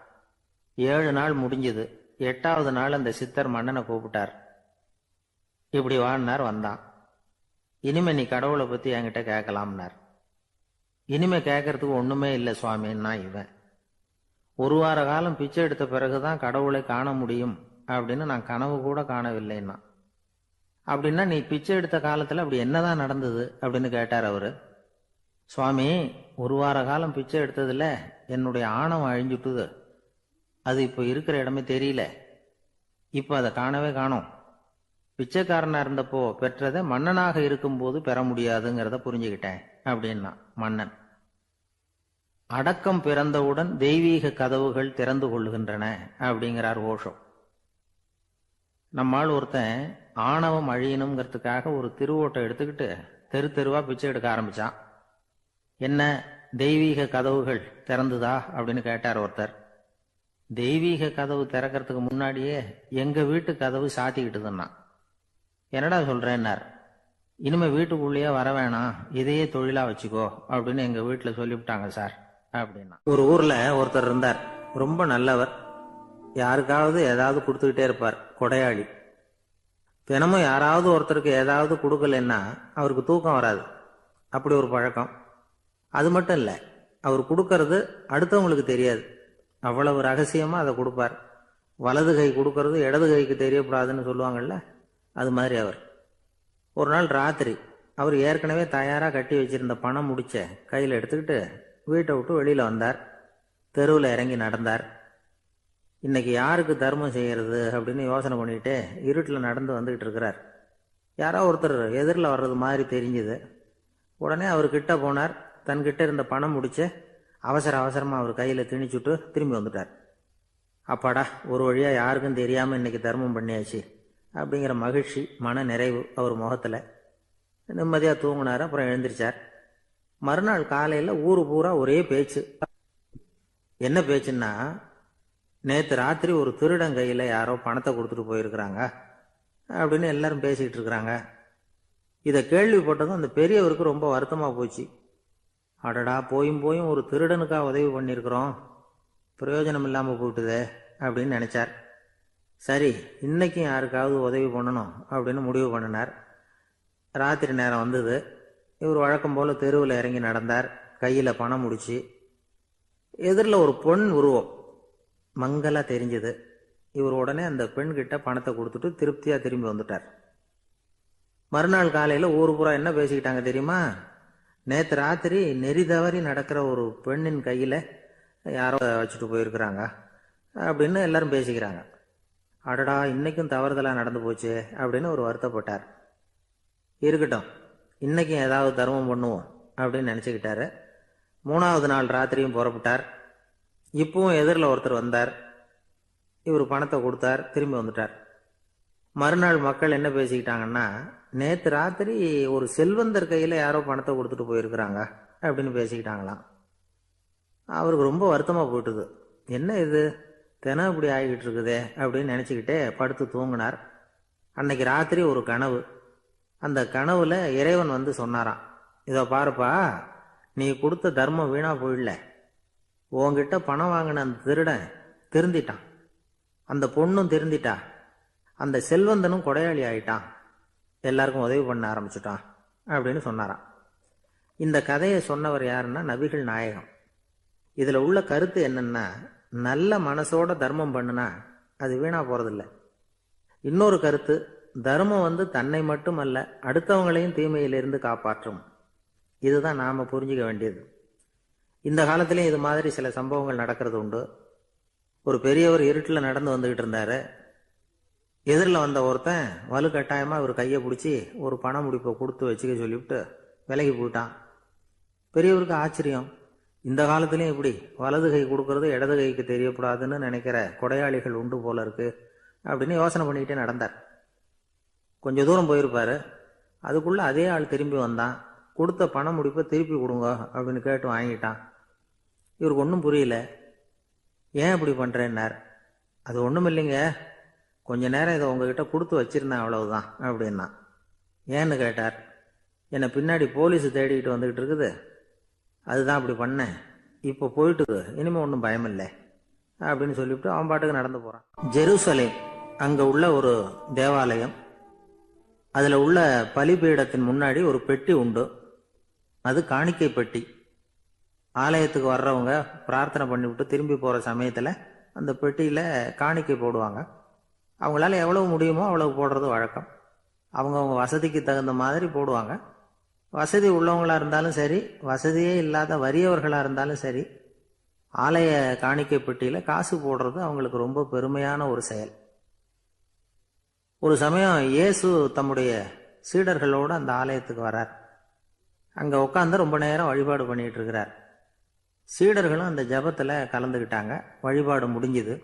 7 நாள் முடிஞ்சது. 8வது நாள் அந்த சித்தர் மன்னனை கூப்பிட்டார். இப்படி வாழ்னார். வந்தான். இனிமே நீ கடவுளை பத்தி என்கிட்ட கேட்கலாம்னார். இனிமே கேட்கறதுக்கு ஒண்ணுமே இல்லை சுவாமின்னா இவன். ஒரு வார காலம் பிச்சை எடுத்த பிறகுதான் கடவுளை காண முடியும் அப்படின்னு நான் கனவு கூட காணவில்லைன்னா. அப்படின்னா நீ பிச்சை எடுத்த காலத்துல அப்படி என்னதான் நடந்தது அப்படின்னு கேட்டார் அவரு. சுவாமி, ஒரு வார காலம் பிச்சை எடுத்ததுல என்னுடைய ஆணவம் அழிஞ்சுட்டுது. அது இப்போ இருக்கிற இடமே தெரியல. இப்போ அதை காணவே காணோம். பிச்சைக்காரனா இருந்தப்போ பெற்றதை மன்னனாக இருக்கும்போது பெற முடியாதுங்கிறத புரிஞ்சுக்கிட்டேன் அப்படின்னா மன்னன். அடக்கம் பிறந்தவுடன் தெய்வீக கதவுகள் திறந்து கொள்ளுகின்றன அப்படிங்கிறார் ஓஷோ. நம்மால் ஒருத்தன் ஆணவம் அழியணுங்கிறதுக்காக ஒரு திருவோட்டை எடுத்துக்கிட்டு தெரு தெருவா பிச்சை எடுக்க ஆரம்பிச்சான். என்ன, தெய்வீக கதவுகள் திறந்துதா அப்படின்னு கேட்டார் ஒருத்தர். தெய்வீக கதவு திறக்கிறதுக்கு முன்னாடியே எங்க வீட்டு கதவு சாத்திக்கிட்டுதுன்னா. என்னடா சொல்றேன்னார். இனிமே வீட்டுக்குள்ளேயே வர வேணாம், இதையே தொழிலா வச்சுக்கோ அப்படின்னு எங்க வீட்டுல சொல்லிவிட்டாங்க சார் அப்படின்னா. ஒரு ஊர்ல ஒருத்தர் இருந்தார். ரொம்ப நல்லவர். யாருக்காவது ஏதாவது கொடுத்துக்கிட்டே இருப்பார். கொடையாளி. தினமும் யாராவது ஒருத்தருக்கு ஏதாவது கொடுக்கலன்னா அவருக்கு தூக்கம் வராது. அப்படி ஒரு பழக்கம். அது மட்டும் இல்லை, அவர் கொடுக்கறது அடுத்தவங்களுக்கு தெரியாது. அவ்வளவு ரகசியமா அதை கொடுப்பார். வலது கை கொடுக்கறது இடது கைக்கு தெரியக்கூடாதுன்னு சொல்லுவாங்கல்ல, அது மாதிரி அவர். ஒரு நாள் ராத்திரி அவர் ஏற்கனவே தயாரா கட்டி வச்சிருந்த பணம் முடிச்ச கையில் எடுத்துக்கிட்டு வீட்டை விட்டு வெளியில வந்தார். தெருவில் இறங்கி நடந்தார். இன்னைக்கு யாருக்கு தர்மம் செய்யறது அப்படின்னு யோசனை பண்ணிட்டு இருட்டில் நடந்து வந்துகிட்டு இருக்கிறார். யாரோ ஒருத்தர் எதிரில் வர்றது மாதிரி தெரிஞ்சுது. உடனே அவர் கிட்ட போனார். தன்கிட்ட இருந்த பணம் முடிச்ச அவசரமா அவர் கையில திணிச்சுட்டு திரும்பி வந்துட்டார். அப்பாடா, ஒரு வழியா யாருக்கும் தெரியாம இன்னைக்கு தர்மம் பண்ணியாச்சு அப்படிங்கிற மகிழ்ச்சி, மன நிறைவு அவர் முகத்துல. நிம்மதியா தூங்கினார். அப்புறம் எழுந்திரிச்சார். மறுநாள் காலையில ஊரு பூரா ஒரே பேச்சு. என்ன பேச்சுன்னா, நேத்து ராத்திரி ஒரு திருடன் கையில யாரோ பணத்தை கொடுத்துட்டு போயிருக்கிறாங்க அப்படின்னு எல்லாரும் பேசிக்கிட்டு இருக்கிறாங்க. இதை கேள்விப்பட்டதும் அந்த பெரியவருக்கு ரொம்ப வருத்தமா போச்சு. அடடா, போயும் ஒரு திருடனுக்கா உதவி பண்ணியிருக்கிறோம், பிரயோஜனம் இல்லாம போயிட்டுதே அப்படின்னு நினைச்சார். சரி, இன்னைக்கும் யாருக்காவது உதவி பண்ணணும் அப்படின்னு முடிவு பண்ணினார். ராத்திரி நேரம் வந்தது. இவர் வழக்கம் போல தெருவில் இறங்கி நடந்தார். கையில பணம் முடிச்சு. எதிரில் ஒரு பொன் உருவம் மங்கலா தெரிஞ்சது. இவர் உடனே அந்த பெண் கிட்ட பணத்தை கொடுத்துட்டு திருப்தியா திரும்பி வந்துட்டார். மறுநாள் காலையில ஊரு பூரா என்ன பேசிக்கிட்டாங்க தெரியுமா? நேற்று ராத்திரி நெறி தவறி நடக்கிற ஒரு பெண்ணின் கையில யாரோ வச்சுட்டு போயிருக்கிறாங்க அப்படின்னு எல்லாரும் பேசிக்கிறாங்க. அடடா, இன்னைக்கும் தவறுதலா நடந்து போச்சு அப்படின்னு ஒரு வருத்தப்பட்டார். இருக்கட்டும், இன்னைக்கும் ஏதாவது தர்மம் பண்ணுவோம் அப்படின்னு நினைச்சுக்கிட்டாரு. 3வது நாள் ராத்திரியும் புறப்பட்டார். இப்பவும் எதிரில் ஒருத்தர் வந்தார். இவர் பணத்தை கொடுத்தார், திரும்பி வந்துட்டார். மறுநாள் மக்கள் என்ன பேசிக்கிட்டாங்கன்னா, நேற்று ராத்திரி ஒரு செல்வந்தர் கையில யாரோ பணத்தை கொடுத்துட்டு போயிருக்கிறாங்க அப்படின்னு பேசிக்கிட்டாங்களாம். அவருக்கு ரொம்ப வருத்தமா போயிட்டுது. என்ன இது, தினம் இப்படி ஆகிக்கிட்டு இருக்குதே அப்படின்னு நினைச்சுக்கிட்டே படுத்து தூங்கினார். அன்னைக்கு ராத்திரி ஒரு கனவு. அந்த கனவுல இறைவன் வந்து சொன்னாராம், இதோ பாருப்பா, நீ கொடுத்த தர்மம் வீணா போயிடல. உன்கிட்ட பணம் வாங்கின அந்த திருடன் திருந்திட்டான், அந்த பொண்ணும் திருந்திட்டா, அந்த செல்வந்தனும் கொடையாளி ஆயிட்டான், எல்லாருக்கும் உதவி பண்ண ஆரம்பிச்சுட்டான் அப்படின்னு சொன்னாராம். இந்த கதையை சொன்னவர் யாருன்னா நபிகள் நாயகம். இதுல உள்ள கருத்து என்னன்னா, நல்ல மனசோட தர்மம் பண்ணுனா அது வீணா போறதில்லை. இன்னொரு கருத்து, தர்மம் வந்து தன்னை மட்டுமல்ல அடுத்தவங்களையும் தீமையிலிருந்து காப்பாற்றும். இதுதான் நாம புரிஞ்சுக்க வேண்டியது. இந்த காலத்திலேயும் இது மாதிரி சில சம்பவங்கள் நடக்கிறது உண்டு. ஒரு பெரியவர் இருட்டில் நடந்து வந்துகிட்டு இருந்தாரு. எதிரில் வந்த ஒருத்தன் வலு கட்டாயமா அவர் கையை பிடிச்சி ஒரு பண முடிப்பை கொடுத்து வச்சுக்க சொல்லிவிட்டு விலகி போயிட்டான். பெரியவருக்கு ஆச்சரியம். இந்த காலத்திலயும் இப்படி வலது கை கொடுக்கறது இடது கைக்கு தெரியக்கூடாதுன்னு நினைக்கிற கொடையாளிகள் உண்டு போல இருக்கு அப்படின்னு யோசனை பண்ணிக்கிட்டே நடந்தார். கொஞ்ச தூரம் போயிருப்பாரு. அதுக்குள்ள அதே ஆள் திரும்பி வந்தான். கொடுத்த பண முடிப்பை திருப்பி கொடுங்க அப்படின்னு கேட்டு வாங்கிட்டான். இவருக்கு ஒன்றும் புரியல. ஏன் இப்படி பண்றேன்னார். அது ஒன்றும் இல்லைங்க, கொஞ்ச நேரம் இதை உங்ககிட்ட கொடுத்து வச்சிருந்தேன், அவ்வளவுதான் அப்படின்னா. ஏன்னு கேட்டார். என்னை பின்னாடி போலீஸ் தேடிக்கிட்டு வந்துகிட்டு இருக்குது, அதுதான் அப்படி பண்ணேன். இப்போ போயிட்டு இனிமே ஒன்றும் பயமில்லை அப்படின்னு சொல்லிவிட்டு அவன் பாட்டுக்கு நடந்து போறான். ஜெருசலேம், அங்க உள்ள ஒரு தேவாலயம். அதுல உள்ள பலிபீடத்தின் முன்னாடி ஒரு பெட்டி உண்டு. அது காணிக்கை பெட்டி. ஆலயத்துக்கு வர்றவங்க பிரார்த்தனை பண்ணிவிட்டு திரும்பி போற சமயத்துல அந்த பெட்டியில காணிக்கை போடுவாங்க. அவங்களால எவ்வளவு முடியுமோ அவ்வளவு போடுறது வழக்கம். அவங்கவுங்க வசதிக்கு தகுந்த மாதிரி போடுவாங்க. வசதி உள்ளவங்களா இருந்தாலும் சரி, வசதியே இல்லாத வறியவர்களா இருந்தாலும் சரி, ஆலய காணிக்கை பெட்டியில காசு போடுறது அவங்களுக்கு ரொம்ப பெருமையான ஒரு செயல். ஒரு சமயம் இயேசு தம்முடைய சீடர்களோடு அந்த ஆலயத்துக்கு வர்றார். அங்க உட்காந்து ரொம்ப நேரம் வழிபாடு பண்ணிட்டு இருக்கிறார். சீடர்களும் அந்த ஜபத்துல கலந்துக்கிட்டாங்க. வழிபாடு முடிஞ்சுது.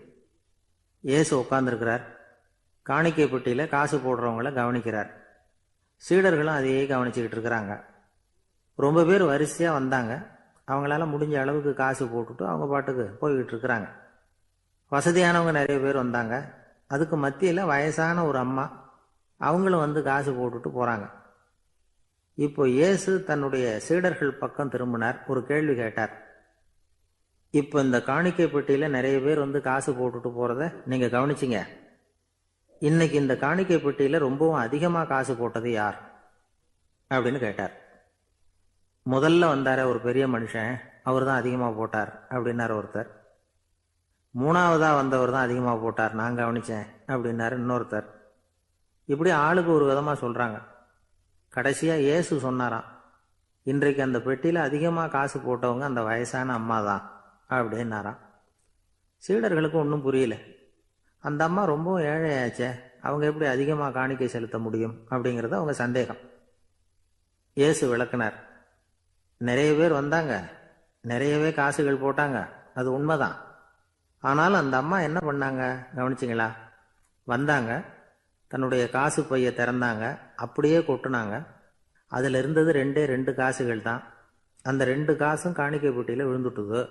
இயேசு உட்கார்ந்துருக்கிறார். காணிக்கை பெட்டியில காசு போடுறவங்கள கவனிக்கிறார். சீடர்களும் அதையே கவனிச்சுக்கிட்டு இருக்கிறாங்க. ரொம்ப பேர் வரிசையா வந்தாங்க. அவங்களால முடிஞ்ச அளவுக்கு காசு போட்டுட்டு அவங்க பாட்டுக்கு போய்கிட்டு இருக்கிறாங்க. வசதியானவங்க நிறைய பேர் வந்தாங்க. அதுக்கு மத்தியில வயசான ஒரு அம்மா, அவங்களும் வந்து காசு போட்டுட்டு போறாங்க. இப்போ இயேசு தன்னுடைய சீடர்கள் பக்கம் திரும்பினார். ஒரு கேள்வி கேட்டார். இப்போ இந்த காணிக்கை பெட்டியில நிறைய பேர் வந்து காசு போட்டுட்டு போறத நீங்க கவனிச்சிங்க. இன்னைக்கு இந்த காணிக்கை பெட்டியில ரொம்பவும் அதிகமா காசு போட்டது யார் அப்படின்னு கேட்டார். முதல்ல வந்தார ஒரு பெரிய மனுஷன், அவர் தான் அதிகமா போட்டார் அப்படின்னாரு ஒருத்தர். மூணாவதா வந்தவர் தான் அதிகமா போட்டார், நான் கவனிச்சேன் அப்படின்னாரு இன்னொருத்தர். இப்படி ஆளுக்கு ஒரு விதமா சொல்றாங்க. கடைசியா இயேசு சொன்னாராம், இன்றைக்கு அந்த பெட்டியில அதிகமா காசு போட்டவங்க அந்த வயசான அம்மா தான் அப்படின்னாராம். சீடர்களுக்கு ஒன்றும் புரியல. அந்த அம்மா ரொம்ப ஏழையாச்சே, அவங்க எப்படி அதிகமா காணிக்கை செலுத்த முடியும் அப்படிங்கிறது அவங்க சந்தேகம். இயேசு விளக்குனார். நிறைய பேர் வந்தாங்க, நிறையவே காசுகள் போட்டாங்க, அது உண்மைதான். ஆனாலும் அந்த அம்மா என்ன பண்ணாங்க கவனிச்சிங்களா? வந்தாங்க, தன்னுடைய காசு பைய திறந்தாங்க, அப்படியே கொட்டுனாங்க. அதுல இருந்தது ரெண்டு காசுகள் தான். அந்த 2 காசும் காணிக்கை பெட்டியில விழுந்துட்டுது.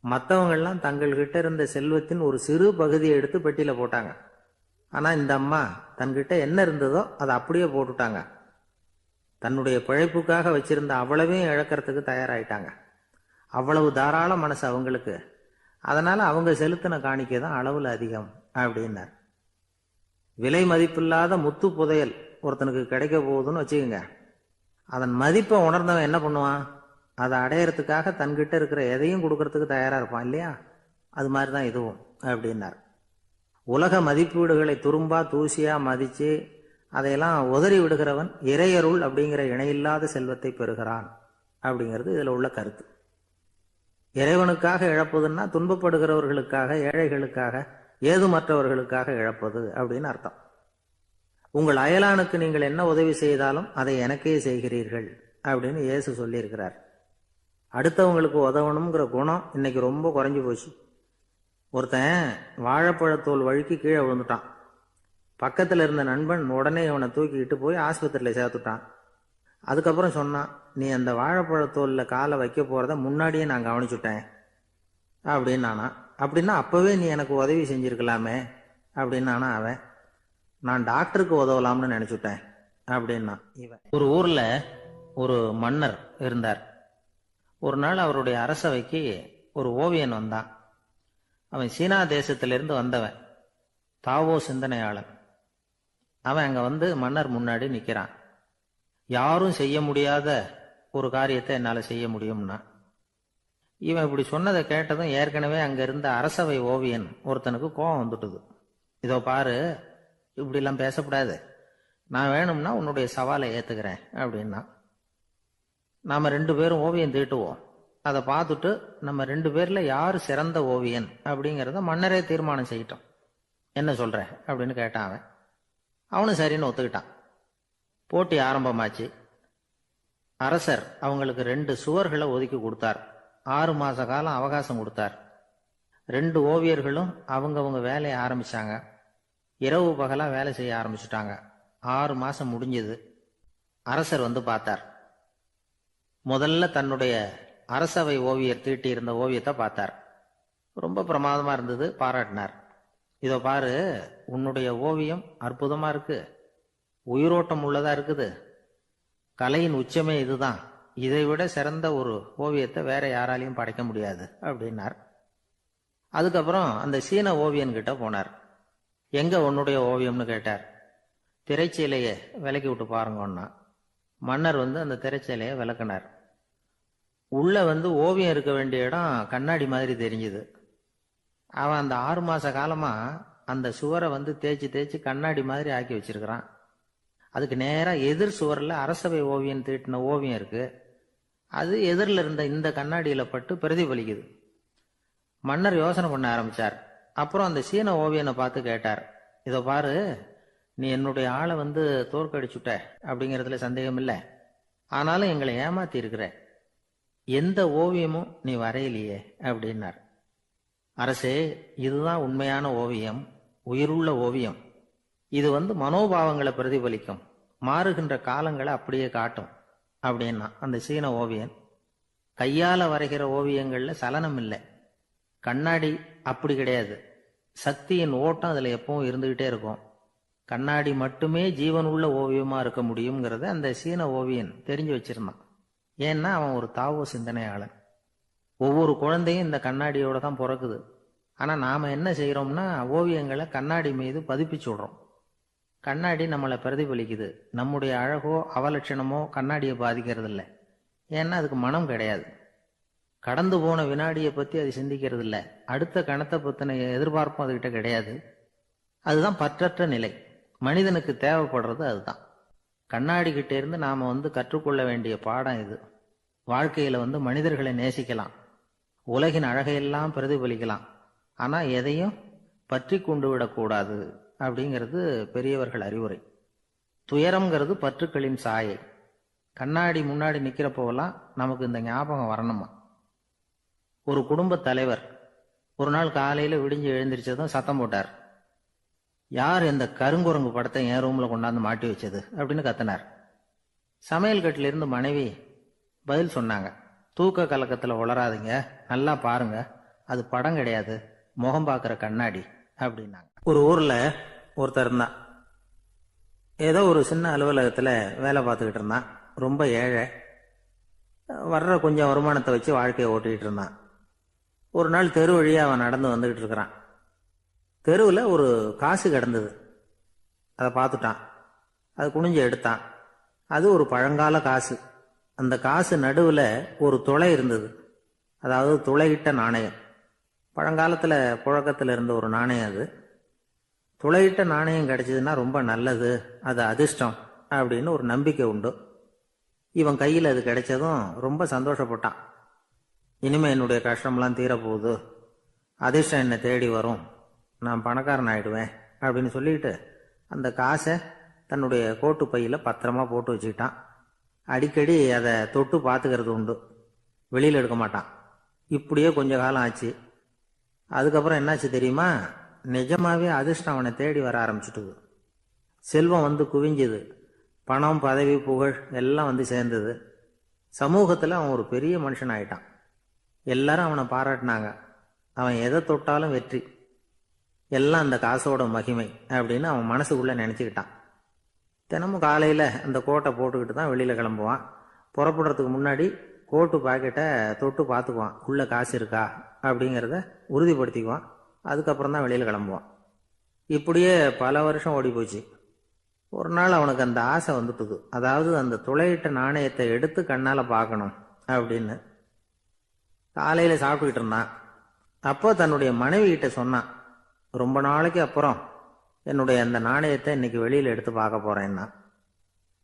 மற்றவங்கெல்லாம் தங்கள்கிட்ட இருந்த செல்வத்தின் ஒரு சிறு பகுதியை எடுத்து பெட்டியில போட்டாங்க. ஆனா இந்த அம்மா தன்கிட்ட என்ன இருந்ததோ அதை அப்படியே போட்டுட்டாங்க. தன்னுடைய பிழைப்புக்காக வச்சிருந்த அவ்வளவையும் இழக்கிறதுக்கு தயாராயிட்டாங்க. அவ்வளவு தாராள மனசு அவங்களுக்கு. அதனால அவங்க செலுத்தின காணிக்கை தான் அளவுல அதிகம் அப்படின்னார். விலை மதிப்பில்லாத முத்து புதையல் ஒருத்தனுக்கு கிடைக்க போகுதுன்னு வச்சுக்கோங்க. அதன் மதிப்பை உணர்ந்தவன் என்ன பண்ணுவான்? அதை அடையறதுக்காக தன்கிட்ட இருக்கிற எதையும் கொடுக்கறதுக்கு தயாரா இருப்பான் இல்லையா? அது மாதிரிதான் இதுவும் அப்படின்னார். உலக மதிப்பீடுகளை துரும்பா தூசியா மதிச்சு அதையெல்லாம் உதறி விடுகிறவன் இறையருள் அப்படிங்கிற இணையில்லாத செல்வத்தை பெறுகிறான் அப்படிங்கிறது இதுல உள்ள கருத்து. இறைவனுக்காக இழப்பதுன்னா துன்பப்படுகிறவர்களுக்காக, ஏழைகளுக்காக, ஏதுமற்றவர்களுக்காக இழப்பது அப்படின்னு அர்த்தம். உங்கள் அயலானுக்கு நீங்கள் என்ன உதவி செய்தாலும் அதை எனக்கே செய்கிறீர்கள் அப்படின்னு இயேசு சொல்லியிருக்கிறார். அடுத்தவங்களுக்கு உதவணுங்கிற குணம் இன்னைக்கு ரொம்ப குறைஞ்சு போச்சு. ஒருத்தன் வாழைப்பழத்தோல் வழுக்கி கீழே விழுந்துட்டான். பக்கத்தில் இருந்த நண்பன் உடனே இவனை தூக்கிக்கிட்டு போய் ஆஸ்பத்திரியில் சேர்த்துட்டான். அதுக்கப்புறம் சொன்னான், நீ அந்த வாழைப்பழத்தோல்ல காலை வைக்க போறத முன்னாடியே நான் கவனிச்சுட்டேன் அப்படின்னானா. அப்படின்னா அப்பவே நீ எனக்கு உதவி செஞ்சிருக்கலாமே அப்படின்னானா அவன். நான் டாக்டருக்கு உதவலாம்னு நினைச்சுட்டேன் அப்படின்னா இவன். ஒரு ஊர்ல ஒரு மன்னர் இருந்தார். ஒரு நாள் அவருடைய அரசவைக்கு ஒரு ஓவியன் வந்தான். அவன் சீனா தேசத்திலிருந்து வந்தவன், தாவோ சிந்தனையாளன். அவன் அங்க வந்து மன்னர் முன்னாடி நிக்கிறான். யாரும் செய்ய முடியாத ஒரு காரியத்தை என்னால செய்ய முடியும்னா. இவன் இப்படி சொன்னதை கேட்டதும் ஏற்கனவே அங்க இருந்த அரசவை ஓவியன் ஒருத்தனுக்கு கோபம் வந்துட்டுது. இதோ பாரு, இப்படி எல்லாம் பேசக்கூடாது, நான் வேணும்னா உன்னுடைய சவாலை ஏத்துக்கிறேன் அப்படின்னா. நாம 2 பேரும் ஓவியம் தீட்டுவோம், அதை பார்த்துட்டு நம்ம 2 பேர்ல யாரு சிறந்த ஓவியன் அப்படிங்கிறத மன்னரே தீர்மானம் செய்யட்டும், என்ன சொல்ற அப்படின்னு கேட்டான் அவன். அவனும் சரின்னு ஒத்துக்கிட்டான். போட்டி ஆரம்பமாச்சு. அரசர் அவங்களுக்கு 2 சுவர்களை ஒதுக்கி கொடுத்தார். 6 மாச காலம் அவகாசம் கொடுத்தார். 2 ஓவியர்களும் அவங்கவங்க வேலையை ஆரம்பிச்சாங்க. இரவு பகலா வேலை செய்ய ஆரம்பிச்சுட்டாங்க. 6 மாசம் முடிஞ்சது. அரசர் வந்து பார்த்தார். முதல்ல தன்னுடைய அரசவை ஓவியர் தீட்டி இருந்த ஓவியத்தை பார்த்தார். ரொம்ப பிரமாதமா இருந்தது, பாராட்டினார். இதோ பாரு, உன்னுடைய ஓவியம் அற்புதமா இருக்கு, உயிரோட்டம் உள்ளதா இருக்குது, கலையின் உச்சமே இதுதான், இதை விட சிறந்த ஒரு ஓவியத்தை வேற யாராலையும் படைக்க முடியாது அப்படின்னார். அதுக்கப்புறம் அந்த சீன ஓவியன் கிட்ட போனார். எங்க உன்னுடைய ஓவியம்னு கேட்டார். திரைச்சீலையை விலக்கி விட்டு பாருங்கன்னா மன்னர் அந்த திரைச்சீலையை விளக்குனார். உள்ள ஓவியம் இருக்க வேண்டிய இடம் கண்ணாடி மாதிரி தெரிஞ்சுது. அவன் அந்த 6 மாச காலமா அந்த சுவரை தேய்ச்சி தேய்ச்சி கண்ணாடி மாதிரி ஆக்கி வச்சிருக்கிறான். அதுக்கு நேரா எதிர் சுவரில் அரசவை ஓவியம் தீட்டின ஓவியம் இருக்கு. அது எதிரில் இருந்த இந்த கண்ணாடியில பட்டு பிரதிபலிக்குது. மன்னர் யோசனை பண்ண ஆரம்பிச்சார். அப்புறம் அந்த சீன ஓவியனை பார்த்து கேட்டார், இதை பாரு, நீ என்னுடைய ஆளை தோற்கடிச்சுட்ட அப்படிங்கிறதுல சந்தேகம் இல்லை. ஆனாலும் எங்களை ஏமாத்தி இருக்கிற, எந்த ஓவியமும் நீ வரையிலையே அப்படின்னார். அரசே, இதுதான் உண்மையான ஓவியம், உயிருள்ள ஓவியம். இது மனோபாவங்களை பிரதிபலிக்கும், மாறுகின்ற காலங்களை அப்படியே காட்டும் அப்படின்னா அந்த சீன ஓவியன். கையால வரைகிற ஓவியங்கள்ல சலனம் இல்லை. கண்ணாடி அப்படி கிடையாது. சக்தியின் ஓட்டம் அதுல எப்பவும் இருந்துகிட்டே இருக்கும். கண்ணாடி மட்டுமே ஜீவனுள்ள ஓவியமா இருக்க முடியுங்கிறத அந்த சீன ஓவியன் தெரிஞ்சு வச்சிருந்தான். ஏன்னா அவன் ஒரு தாவோ சிந்தனையாளன். ஒவ்வொரு குழந்தையும் இந்த கண்ணாடியோட தான் பிறக்குது. ஆனா நாம என்ன செய்யறோம்னா ஓவியங்களை கண்ணாடி மீது பதிப்பிச்சு விடுறோம். கண்ணாடி நம்மளை பிரதிபலிக்குது. நம்முடைய அழகோ அவலட்சணமோ கண்ணாடியை பாதிக்கிறது இல்லை. ஏன்னா அதுக்கு மனம் கிடையாது. கடந்து போன வினாடியை பத்தி அது சிந்திக்கிறது இல்லை. அடுத்த கணத்தை பத்தின எதிர்பார்ப்பும் அதுகிட்ட கிடையாது. அதுதான் பற்றற்ற நிலை. மனிதனுக்கு தேவைப்படுறது அதுதான். கண்ணாடி கிட்ட இருந்து நாம கற்றுக்கொள்ள வேண்டிய பாடம் இது. வாழ்க்கையில மனிதர்களை நேசிக்கலாம், உலகின் அழகையெல்லாம் பிரதிபலிக்கலாம், ஆனா எதையும் பற்றி கொண்டு விடக்கூடாது அப்படிங்கிறது பெரியவர்கள் அறிவுரை. துயரம்ங்கிறது பற்றுக்களின் சாயை. கண்ணாடி முன்னாடி நிக்கிறப்போவெல்லாம் நமக்கு இந்த ஞாபகம் வரணுமா. ஒரு குடும்ப தலைவர் ஒரு நாள் காலையில விடிஞ்சு எழுந்திரிச்சதும் சத்தம் போட்டார். யார் இந்த கருங்குரங்கு படத்தை என் ரூம்ல கொண்டாந்து மாட்டி வச்சது அப்படின்னு கத்தினார். சமையல் கட்டில இருந்து மனைவி பதில் சொன்னாங்க, தூக்க கலக்கத்துல உளராதீங்க, நல்லா பாருங்க, அது படம் கிடையாது, முகம் பார்க்கிற கண்ணாடி அப்படின்னாங்க. ஒரு ஊர்ல ஒருத்தர் இருந்தான். ஏதோ ஒரு சின்ன அலுவலகத்துல வேலை பார்த்துக்கிட்டு இருந்தான். ரொம்ப ஏழை. வர்ற கொஞ்சம் வருமானத்தை வச்சு வாழ்க்கையை ஓட்டிக்கிட்டு இருந்தான். ஒரு நாள் தெரு வழியா அவன் நடந்து வந்துகிட்டு இருக்கிறான். தெருவில் ஒரு காசு கிடந்தது. அதை பார்த்துட்டான். அது குனிஞ்சு எடுத்தான். அது ஒரு பழங்கால காசு. அந்த காசு நடுவில் ஒரு துளை இருந்தது. அதாவது துளையிட்ட நாணயம். பழங்காலத்தில் புழக்கத்தில் இருந்த ஒரு நாணயம் அது. துளையிட்ட நாணயம் கிடைச்சதுன்னா ரொம்ப நல்லது, அது அதிர்ஷ்டம் அப்படின்னு ஒரு நம்பிக்கை உண்டு. இவன் கையில் அது கிடைச்சதும் ரொம்ப சந்தோஷப்பட்டான். இனிமே என்னுடைய கஷ்டம்லாம் தீரப்போகுது, அதிர்ஷ்டம் என்னை தேடி வரும், நான் பணக்காரன் ஆயிடுவேன் அப்படின்னு சொல்லிட்டு அந்த காசை தன்னுடைய கோட்டு பையில் பத்திரமா போட்டு வச்சுக்கிட்டான். அடிக்கடி அதை தொட்டு பார்த்துக்கிறது உண்டு, வெளியில் எடுக்க மாட்டான். இப்படியே கொஞ்ச காலம் ஆச்சு. அதுக்கப்புறம் என்னாச்சு தெரியுமா? நிஜமாவே அதிர்ஷ்டம் அவனை தேடி வர ஆரம்பிச்சுட்டுது. செல்வம் குவிஞ்சுது. பணம், பதவி, புகழ் எல்லாம் சேர்ந்தது. சமூகத்தில் அவன் ஒரு பெரிய மனுஷன் ஆயிட்டான். எல்லாரும் அவனை பாராட்டினாங்க. அவன் எதை தொட்டாலும் வெற்றி, எல்லாம் அந்த காசோட மகிமை அப்படின்னு அவன் மனசுக்குள்ள நினைச்சுக்கிட்டான். தினமும் காலையில அந்த கோட்டை போட்டுக்கிட்டு தான் வெளியில கிளம்புவான். புறப்படுறதுக்கு முன்னாடி கோட்டு பாக்கெட்டை தொட்டு பார்த்துக்குவான், உள்ள காசு இருக்கா அப்படிங்கிறத உறுதிப்படுத்திக்குவான். அதுக்கப்புறம் தான் வெளியில கிளம்புவான். இப்படியே பல வருஷம் ஓடி போச்சு. ஒரு நாள் அவனுக்கு அந்த ஆசை வந்துட்டுது. அதாவது அந்த துளையிட்ட நாணயத்தை எடுத்து கண்ணால பார்க்கணும் அப்படின்னு. காலையில சாப்பிட்டுக்கிட்டு இருந்தான். அப்போ தன்னுடைய மனைவி கிட்ட சொன்னான், ரொம்ப நாளைக்கு அப்புறம் என்னுடைய அந்த நாணயத்தை இன்னைக்கு வெளியில எடுத்து பார்க்க போறேன்னா.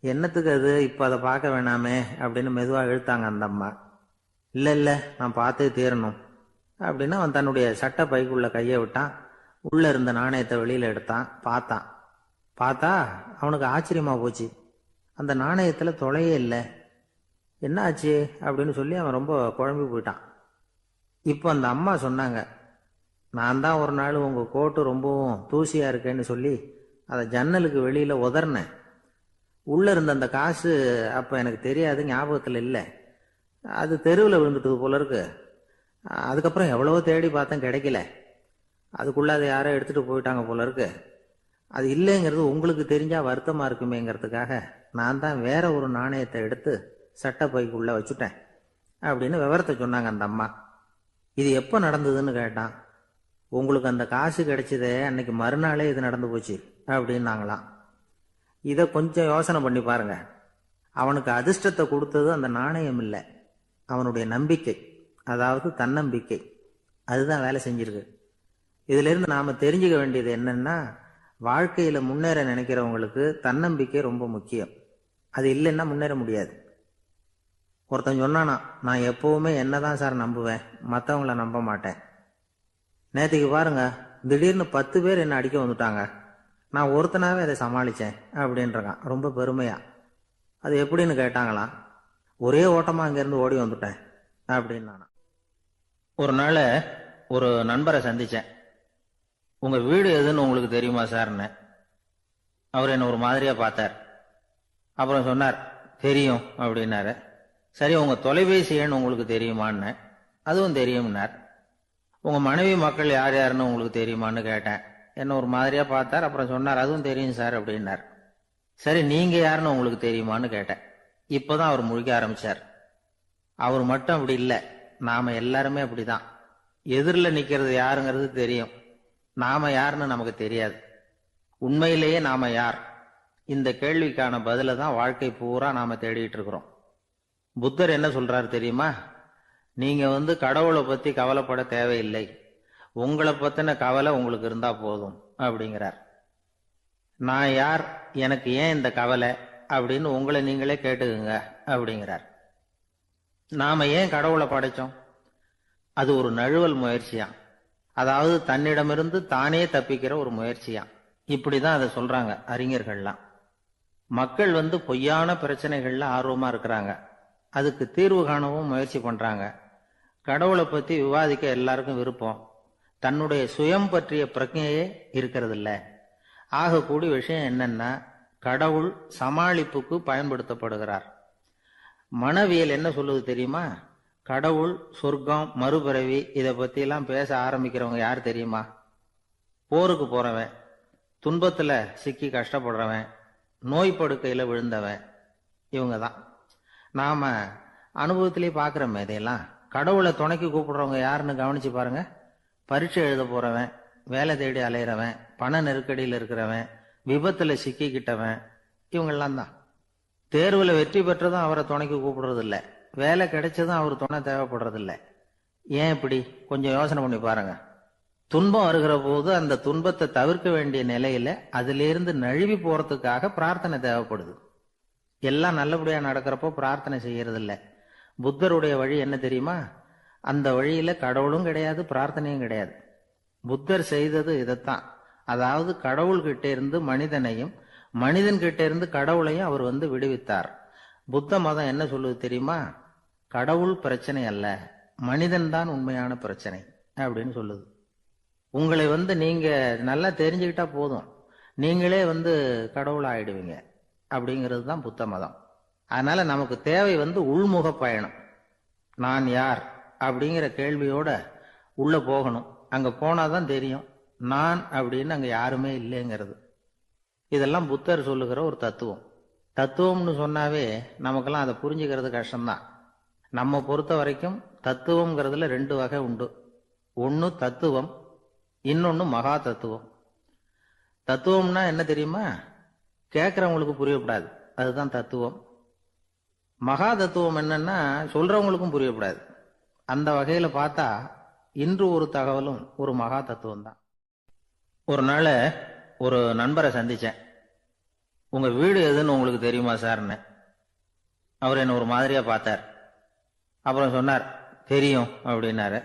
என்னத்துக்கு அது, இப்ப அதை பார்க்க வேணாமே அப்படின்னு மெதுவாக இழுத்தாங்க அந்த அம்மா. இல்லை இல்லை, நான் பார்த்தே தீரணும் அப்படின்னு அவன் தன்னுடைய சட்டை பைக்குள்ள கையை விட்டான். உள்ள இருந்த நாணயத்தை வெளியில எடுத்தான். பார்த்தா அவனுக்கு ஆச்சரியமா போச்சு. அந்த நாணயத்துல தொலையே இல்லை. என்ன ஆச்சு அப்படின்னு சொல்லி அவன் ரொம்ப குழம்பி போயிட்டான். இப்போ அந்த அம்மா சொன்னாங்க, நான் தான் ஒரு நாள் உங்க கோட்டு ரொம்பவும் தூசியா இருக்கேன்னு சொல்லி அதை ஜன்னலுக்கு வெளியில உதறினேன். உள்ள இருந்த அந்த காசு அப்ப எனக்கு தெரியாது, ஞாபகத்துல இல்லை. அது தெருவில் விழுந்துட்டது போல இருக்கு. அதுக்கப்புறம் எவ்வளவோ தேடி பார்த்தேன், கிடைக்கல. அதுக்குள்ள அதை யாரோ எடுத்துட்டு போயிட்டாங்க போல இருக்கு. அது இல்லைங்கிறது உங்களுக்கு தெரிஞ்சா வருத்தமா இருக்குமேங்கிறதுக்காக நான் தான் வேற ஒரு நாணயத்தை எடுத்து சட்டை பைக்குள்ள வச்சுட்டேன் அப்படின்னு விவரத்தை சொன்னாங்க அந்த அம்மா. இது எப்போ நடந்ததுன்னு கேட்டான். உங்களுக்கு அந்த காசு கிடைச்சதே அன்னைக்கு மறுநாளே இது நடந்து போச்சு அப்படின்னாங்களாம். இதை கொஞ்சம் யோசனை பண்ணி பாருங்க. அவனுக்கு அதிர்ஷ்டத்தை கொடுத்தது அந்த நாணயம் இல்லை, அவனுடைய நம்பிக்கை, அதாவது தன்னம்பிக்கை. அதுதான் வேலை செஞ்சிருக்கு. இதிலிருந்து நாம் தெரிஞ்சுக்க வேண்டியது என்னன்னா, வாழ்க்கையில் முன்னேற நினைக்கிறவங்களுக்கு தன்னம்பிக்கை ரொம்ப முக்கியம். அது இல்லைன்னா முன்னேற முடியாது. ஒருத்தன் சொன்னானா, நான் எப்போவுமே என்ன தான் சார் நம்புவேன், மற்றவங்கள நம்ப மாட்டேன். நேற்றுக்கு பாருங்க, திடீர்னு 10 பேர் என்னை அடிக்க வந்துட்டாங்க, நான் ஒருத்தனாவே அதை சமாளித்தேன் அப்படின்றான் ரொம்ப பெருமையா. அது எப்படின்னு கேட்டாங்களாம். ஒரே ஓட்டமாக அங்கேருந்து ஓடி வந்துட்டேன் அப்படின்னு நானா. ஒரு நாள் ஒரு நண்பரை சந்தித்தேன். உங்கள் வீடு எதுன்னு உங்களுக்கு தெரியுமா சார்ன்னு. அவர் என்னை ஒரு மாதிரியாக பார்த்தார். அப்புறம் சொன்னார், தெரியும் அப்படின்னாரு. சரி, உங்கள் தொலைபேசி எண் உங்களுக்கு தெரியுமான்னு. அதுவும் தெரியும்னார். உங்கள் மனைவி மக்கள் யார் யாருன்னு உங்களுக்கு தெரியுமான்னு கேட்டேன். என்ன ஒரு மாதிரியாக பார்த்தார். அப்புறம் சொன்னார், அதுவும் தெரியும் சார் அப்படின்னார். சரி, நீங்கள் யாருன்னு உங்களுக்கு தெரியுமான்னு கேட்டேன். இப்போ தான் அவர் முழிக்க ஆரம்பித்தார். அவர் மட்டும் அப்படி இல்லை, நாம் எல்லாருமே அப்படி தான். எதிரில் நிற்கிறது யாருங்கிறது தெரியும், நாம் யாருன்னு நமக்கு தெரியாது. உண்மையிலேயே நாம் யார்? இந்த கேள்விக்கான பதிலை தான் வாழ்க்கை பூரா நாம் தேடிட்டு இருக்கிறோம். புத்தர் என்ன சொல்றாரு தெரியுமா? நீங்க கடவுளை பத்தி கவலைப்பட தேவையில்லை, உங்களை பத்தின கவலை உங்களுக்கு இருந்தா போதும் அப்படிங்கிறார். நான் யார், எனக்கு ஏன் இந்த கவலை அப்படின்னு உங்களை நீங்களே கேட்டுக்குங்க அப்படிங்கிறார். நாம ஏன் கடவுளை படைச்சோம்? அது ஒரு நழுவல் முயற்சியாம். அதாவது தன்னிடமிருந்து தானே தப்பிக்கிற ஒரு முயற்சியாம். இப்படிதான் அதை சொல்றாங்க அறிஞர்கள்லாம். மக்கள் பொய்யான பிரச்சனைகள்ல ஆர்வமா இருக்கிறாங்க, அதுக்கு தீர்வு காணவும் முயற்சி பண்றாங்க. கடவுளை பத்தி விவாதிக்க எல்லாருக்கும் விருப்பம், தன்னுடைய சுயம் பற்றிய பிரஜையே இருக்கிறது இல்ல. ஆகக்கூடிய விஷயம் என்னன்னா, கடவுள் சமாளிப்புக்கு பயன்படுத்தப்படுகிறார். மனவியல் என்ன சொல்லுது தெரியுமா? கடவுள், சொர்க்கம், மறுபிறவி இதை பத்தி எல்லாம் பேச ஆரம்பிக்கிறவங்க யார் தெரியுமா? போருக்கு போறவன், துன்பத்துல சிக்கி கஷ்டப்படுறவன், நோய் படுக்கையில விழுந்தவன், இவங்க தான். நாம அனுபவத்திலே பார்க்கிறோமே இதையெல்லாம். கடவுளை துணைக்கு கூப்பிடுறவங்க யாருன்னு கவனிச்சு பாருங்க. பரீட்சை எழுத போறவன், வேலை தேடி அலையிறவன், பண நெருக்கடியில் இருக்கிறவன், விபத்துல சிக்கிக்கிட்டவன், இவங்கெல்லாம் தான். தேர்வுல வெற்றி பெற்றதும் அவரை துணைக்கு கூப்பிடுறது இல்லை, வேலை கிடைச்சதும் அவர் துணை தேவைப்படுறது இல்லை. ஏன் இப்படி? கொஞ்சம் யோசனை பண்ணி பாருங்க. துன்பம் வருகிற போது அந்த துன்பத்தை தவிர்க்க வேண்டிய நிலையில அதிலிருந்து நழுவி போறதுக்காக பிரார்த்தனை தேவைப்படுது. எல்லாம் நல்லபடியா நடக்கிறப்போ பிரார்த்தனை செய்யறது இல்லை. புத்தருடைய வழி என்ன தெரியுமா? அந்த வழியில கடவுளும் கிடையாது, பிரார்த்தனையும் கிடையாது. புத்தர் செய்தது இதைத்தான். அதாவது கடவுள்கிட்ட இருந்து மனிதனையும், மனிதன் கிட்ட இருந்து கடவுளையும் அவர் விடுவித்தார். புத்த மதம் என்ன சொல்லுது தெரியுமா? கடவுள் பிரச்சனை அல்ல, மனிதன் தான் உண்மையான பிரச்சனை அப்படின்னு சொல்லுது. உங்களை நீங்க நல்லா தெரிஞ்சுக்கிட்டா போதும், நீங்களே கடவுள் ஆயிடுவீங்க அப்படிங்கிறது தான் புத்த மதம். அதனால நமக்கு தேவை உள்முக பயணம். நான் யார் அப்படிங்கிற கேள்வியோட உள்ள போகணும். அங்க போனாதான் தெரியும் நான் அப்படின்னு அங்க யாருமே இல்லைங்கிறது. இதெல்லாம் புத்தர் சொல்லுகிற ஒரு தத்துவம். தத்துவம்னு சொன்னாவே நமக்கெல்லாம் அதை புரிஞ்சுக்கிறது கஷ்டம்தான். நம்ம பொறுத்த வரைக்கும் தத்துவம்ங்கிறதுல 2 வகை உண்டு. ஒன்று தத்துவம், இன்னொன்று மகா தத்துவம். தத்துவம்னா என்ன தெரியுமா? கேட்கறவங்களுக்கு புரியப்படாது, அதுதான் தத்துவம். மகா தத்துவம் என்னன்னா சொல்றவங்களுக்கும் புரியப்படாது. அந்த வகையில பார்த்தா இன்று ஒரு தகவலும் ஒரு மகா தத்துவம் தான். ஒரு நாள் ஒரு நண்பரை சந்திச்சேன். உங்க வீடு எதுன்னு உங்களுக்கு தெரியுமா சார்ன்னு. அவர் என்ன ஒரு மாதிரியா பார்த்தார். அப்புறம் சொன்னார், தெரியும் அப்படின்னாரு.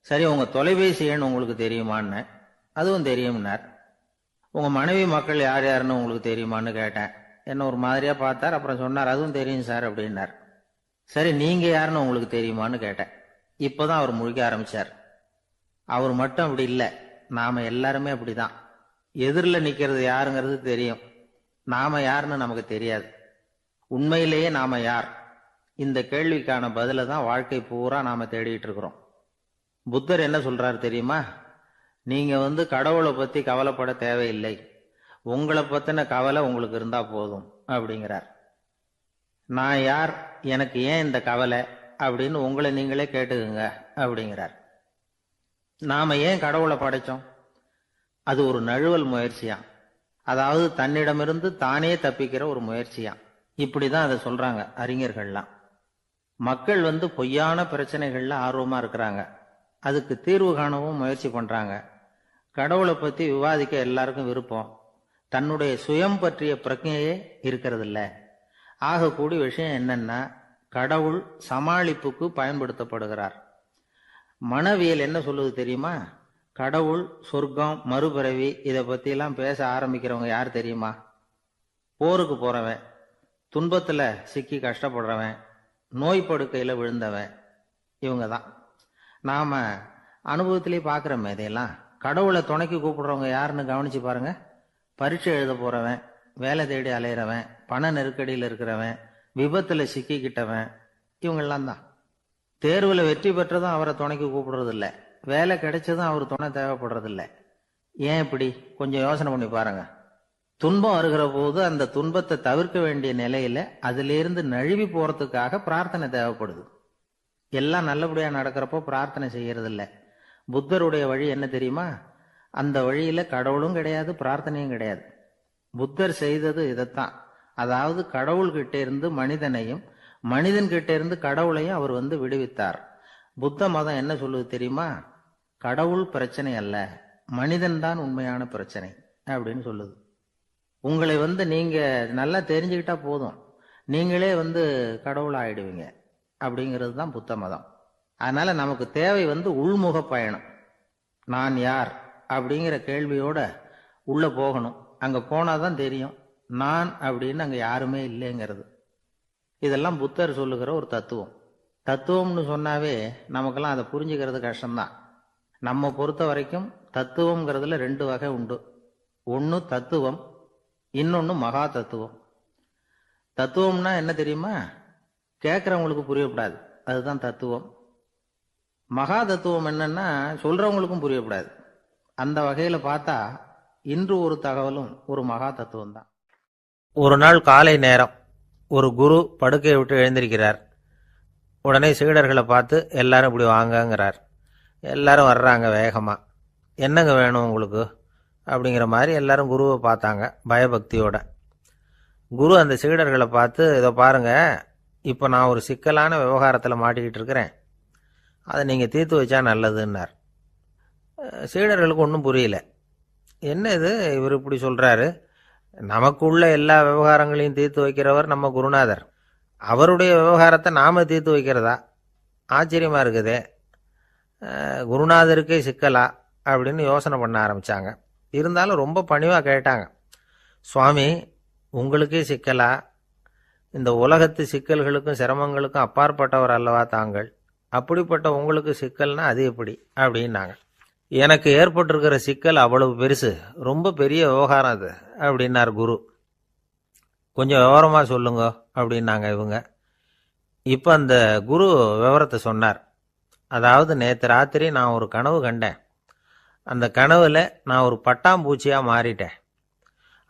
சரி, உங்க தொலைபேசி எண் உங்களுக்கு தெரியுமான்னு. அதுவும் தெரியும்னார். உங்க மனைவி மக்கள் யார் யாருன்னு உங்களுக்கு தெரியுமான்னு கேட்டேன். என்ன ஒரு மாதிரியா பார்த்தார். அப்புறம் சொன்னார், அதுவும் தெரியும் சார் அப்படின்னார். சரி, நீங்க யாருன்னு உங்களுக்கு தெரியுமான்னு கேட்டேன். இப்பதான் அவர் முழிக்க ஆரம்பிச்சார். அவர் மட்டும் அப்படி இல்லை, நாம எல்லாருமே அப்படிதான். எதிரில் நிக்கிறது யாருங்கிறது தெரியும், நாம யாருன்னு நமக்கு தெரியாது. உண்மையிலேயே நாம யார்? இந்த கேள்விக்கான பதிலை தான் வாழ்க்கை பூரா நாம தேடிட்டு இருக்கிறோம். புத்தர் என்ன சொல்றாரு தெரியுமா? நீங்க கடவுளை பத்தி கவலைப்பட தேவையில்லை, உங்களை பத்தின கவலை உங்களுக்கு இருந்தா போதும் அப்படிங்கிறார். நான் யார், எனக்கு ஏன் இந்த கவலை அப்படின்னு உங்களை நீங்களே கேட்டுக்குங்க அப்படிங்கிறார். நாம ஏன் கடவுளை படைச்சோம்? அது ஒரு நழுவல் முயற்சியாம். அதாவது தன்னிடமிருந்து தானே தப்பிக்கிற ஒரு முயற்சியாம். இப்படிதான் அதை சொல்றாங்க அறிஞர்கள்லாம். மக்கள் பொய்யான பிரச்சனைகள்ல ஆர்வமா இருக்கிறாங்க, அதுக்கு தீர்வு காணவும் முயற்சி பண்றாங்க. கடவுளை பத்தி விவாதிக்க எல்லாருக்கும் விருப்பம், தன்னுடைய சுயம் பற்றிய பிரஜையே இருக்கிறது இல்ல. ஆகக்கூடிய விஷயம் என்னன்னா, கடவுள் சமாளிப்புக்கு பயன்படுத்தப்படுகிறார். மனவியல் என்ன சொல்லுது தெரியுமா? கடவுள், சொர்க்கம், மறுபிறவி இதை பத்தி எல்லாம் பேச ஆரம்பிக்கிறவங்க யார் தெரியுமா? போருக்கு போறவன், துன்பத்துல சிக்கி கஷ்டப்படுறவன், நோய் படுக்கையில விழுந்தவன், இவங்க தான். நாம அனுபவத்திலே பாக்குறோமே இதையெல்லாம். கடவுளை துணைக்கு கூப்பிடுறவங்க யாருன்னு கவனிச்சு பாருங்க. பரீட்சை எழுத போறவன், வேலை தேடி அலையிறவன், பண நெருக்கடியில் இருக்கிறவன், விபத்துல சிக்கிக்கிட்டவன், இவங்கெல்லாம் தான். தேர்வுல வெற்றி பெற்றதும் அவரை துணைக்கு கூப்பிடுறது இல்லை, வேலை கிடைச்சதும் அவர் துணை தேவைப்படுறது இல்லை. ஏன் இப்படி? கொஞ்சம் யோசனை பண்ணி பாருங்க. துன்பம் வருகிற போது அந்த துன்பத்தை தவிர்க்க வேண்டிய நிலையில அதிலிருந்து நழுவி போறதுக்காக பிரார்த்தனை தேவைப்படுது. எல்லாம் நல்லபடியா நடக்கிறப்போ பிரார்த்தனை செய்யறது இல்லை. புத்தருடைய வழி என்ன தெரியுமா? அந்த வழியில கடவுளும் கிடையாது, பிரார்த்தனையும் கிடையாது. புத்தர் செய்தது இதைத்தான். அதாவது கடவுள்கிட்ட இருந்து மனிதனையும், மனிதன் கிட்ட இருந்து கடவுளையும் அவர் விடுவித்தார். புத்த மதம் என்ன சொல்லுது தெரியுமா? கடவுள் பிரச்சனை அல்ல, மனிதன் தான் உண்மையான பிரச்சனை அப்படின்னு சொல்லுது. உங்களை நீங்க நல்லா தெரிஞ்சுக்கிட்டா போதும், நீங்களே கடவுள் ஆயிடுவீங்க அப்படிங்கிறது தான் புத்த மதம். அதனால நமக்கு தேவை உள்முக பயணம். நான் யார் அப்படிங்கிற கேள்வியோட உள்ள போகணும். அங்க போனாதான் தெரியும் நான் அப்படின்னு அங்க யாருமே இல்லைங்கிறது. இதெல்லாம் புத்தர் சொல்லுகிற ஒரு தத்துவம். தத்துவம்னு சொன்னாவே நமக்கெல்லாம் அதை புரிஞ்சுக்கிறது கஷ்டம்தான். நம்ம பொறுத்த வரைக்கும் தத்துவம்ங்கிறதுல 2 வகை உண்டு. ஒன்று தத்துவம், இன்னொன்று மகா தத்துவம். தத்துவம்னா என்ன தெரியுமா? கேட்கறவங்களுக்கு புரியப்படாது, அதுதான் தத்துவம். மகா தத்துவம் என்னன்னா சொல்றவங்களுக்கும் புரியப்படாது. அந்த வகையில பார்த்தா இன்று ஒரு தகவலும் ஒரு மகா தத்துவம் தான். ஒரு நாள் காலை நேரம் ஒரு குரு படுக்கையை விட்டு எழுந்திருக்கிறார். உடனே சீடர்களை பார்த்து எல்லாரும் இப்படி வாங்கங்கிறார். எல்லாரும் வர்றாங்க வேகமா. என்னங்க வேணும் உங்களுக்கு அப்படிங்கிற மாதிரி எல்லாரும் குருவை பார்த்தாங்க பயபக்தியோட. குரு அந்த சீடர்களை பார்த்து, இதை பாருங்க, இப்போ நான் ஒரு சிக்கலான விவகாரத்தில் மாட்டிக்கிட்டு இருக்கிறேன், அதை நீங்கள் தீர்த்து வச்சா நல்லதுன்னார். சீடர்களுக்கு ஒன்றும் புரியல. என்ன இது இவர் இப்படி சொல்கிறாரு? நமக்குள்ள எல்லா விவகாரங்களையும் தீர்த்து வைக்கிறவர் நம்ம குருநாதர், அவருடைய விவகாரத்தை நாம் தீர்த்து வைக்கிறதா? ஆச்சரியமாக இருக்குதே, குருநாதருக்கே சிக்கலா அப்படின்னு யோசனை பண்ண ஆரம்பித்தாங்க. இருந்தாலும் ரொம்ப பணிவாக கேட்டாங்க, சுவாமி உங்களுக்கே சிக்கலா? இந்த உலகத்து சிக்கல்களுக்கும் சிரமங்களுக்கும் அப்பாற்பட்டவர் அல்லவா தாங்கள்? அப்படிப்பட்ட உங்களுக்கு சிக்கல்னா அது எப்படி அப்படின்னாங்க. எனக்கு ஏற்பட்டிருக்கிற சிக்கல் அவ்வளவு பெருசு, ரொம்ப பெரிய விவகாரம் அது அப்படின்னார் குரு. கொஞ்சம் விவரமாக சொல்லுங்க அப்படின்னாங்க இவங்க. இப்போ அந்த குரு விவரத்தை சொன்னார். அதாவது நேற்று ராத்திரி நான் ஒரு கனவு கண்டேன். அந்த கனவுல நான் ஒரு பட்டாம்பூச்சியாக மாறிட்டேன்.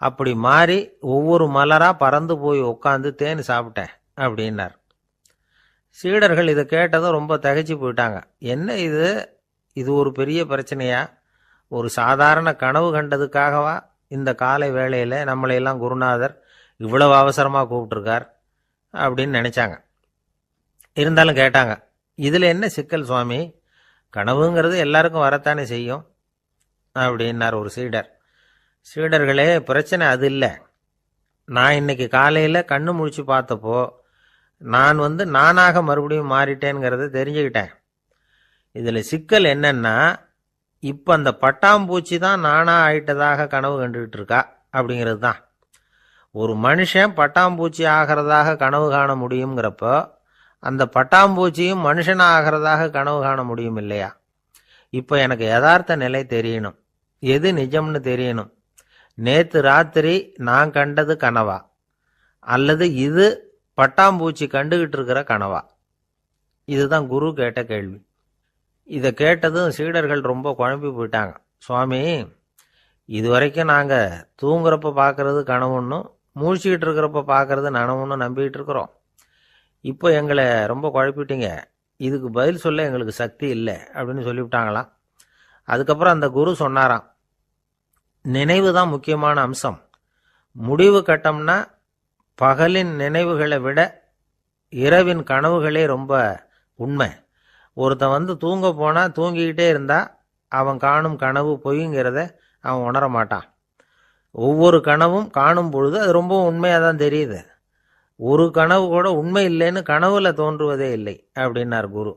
அப்படி மாறி ஒவ்வொரு மலராக பறந்து போய் உட்காந்து தேன் சாப்பிட்டேன் அப்படின்னார். சீடர்கள் இதை கேட்டதும் ரொம்ப திகைச்சு போயிட்டாங்க. என்ன இது, இது ஒரு பெரிய பிரச்சனையா? ஒரு சாதாரண கனவு கண்டதுக்காகவா இந்த காலை வேளையில் நம்மளையெல்லாம் குருநாதர் இவ்வளவு அவசரமாக கூப்பிட்டுருக்கார் அப்படின்னு நினச்சாங்க. இருந்தாலும் கேட்டாங்க, இதில் என்ன சிக்கல் சுவாமி? கனவுங்கிறது எல்லாருக்கும் வரத்தானே செய்யும் அப்படின்னார் ஒரு சீடர். சீடர்களே, பிரச்சனை அது இல்லை. நான் இன்னைக்கு காலையில் கண்ணு முழிச்சு பார்த்தப்போ நான் நானாக மறுபடியும் மாறிட்டேங்கிறத தெரிஞ்சுக்கிட்டேன். இதில் சிக்கல் என்னன்னா, இப்போ அந்த பட்டாம்பூச்சி தான் நானாக ஆயிட்டதாக கனவு கண்டுகிட்டு இருக்கா அப்படிங்கிறது தான். ஒரு மனுஷன் பட்டாம்பூச்சி ஆகிறதாக கனவு காண முடியுங்கிறப்போ அந்த பட்டாம்பூச்சியும் மனுஷனாக ஆகிறதாக கனவு காண முடியும் இல்லையா? இப்போ எனக்கு யதார்த்த நிலை தெரியணும், எது நிஜம்னு தெரியணும். நேற்று ராத்திரி நான் கண்டது கனவா, அல்லது இது பட்டாம்பூச்சி கண்டுகிட்டு இருக்கிற கனவா? இதுதான் குரு கேட்ட கேள்வி. இதை கேட்டதும் சீடர்கள் ரொம்ப குழம்பி போயிட்டாங்க. சுவாமி, இதுவரைக்கும் நாங்கள் தூங்குறப்ப பார்க்கறது கனவுன்னும் மூழ்கிக்கிட்டு இருக்கிறப்ப பார்க்கறது நனவுன்னு நம்பிக்கிட்டு இருக்கிறோம். இப்போ எங்களை ரொம்ப குழப்பிட்டீங்க, இதுக்கு பதில் சொல்ல எங்களுக்கு சக்தி இல்லை அப்படின்னு சொல்லிவிட்டாங்களாம். அதுக்கப்புறம் அந்த குரு சொன்னாராம், நினைவு தான் முக்கியமான அம்சம், முடிவு கட்டம்னா பகலின் நினைவுகளை விட இரவின் கனவுகளே ரொம்ப உண்மை. ஒருத்தன் தூங்க போனால் தூங்கிக்கிட்டே இருந்தால் அவன் காணும் கனவு பொய்ங்கிறத அவன் உணர மாட்டான். ஒவ்வொரு கனவும் காணும் பொழுது அது ரொம்ப உண்மையாக தான் தெரியுது. ஒரு கனவு கூட உண்மை இல்லைன்னு கனவுல தோன்றுவதே இல்லை அப்படின்னார் குரு.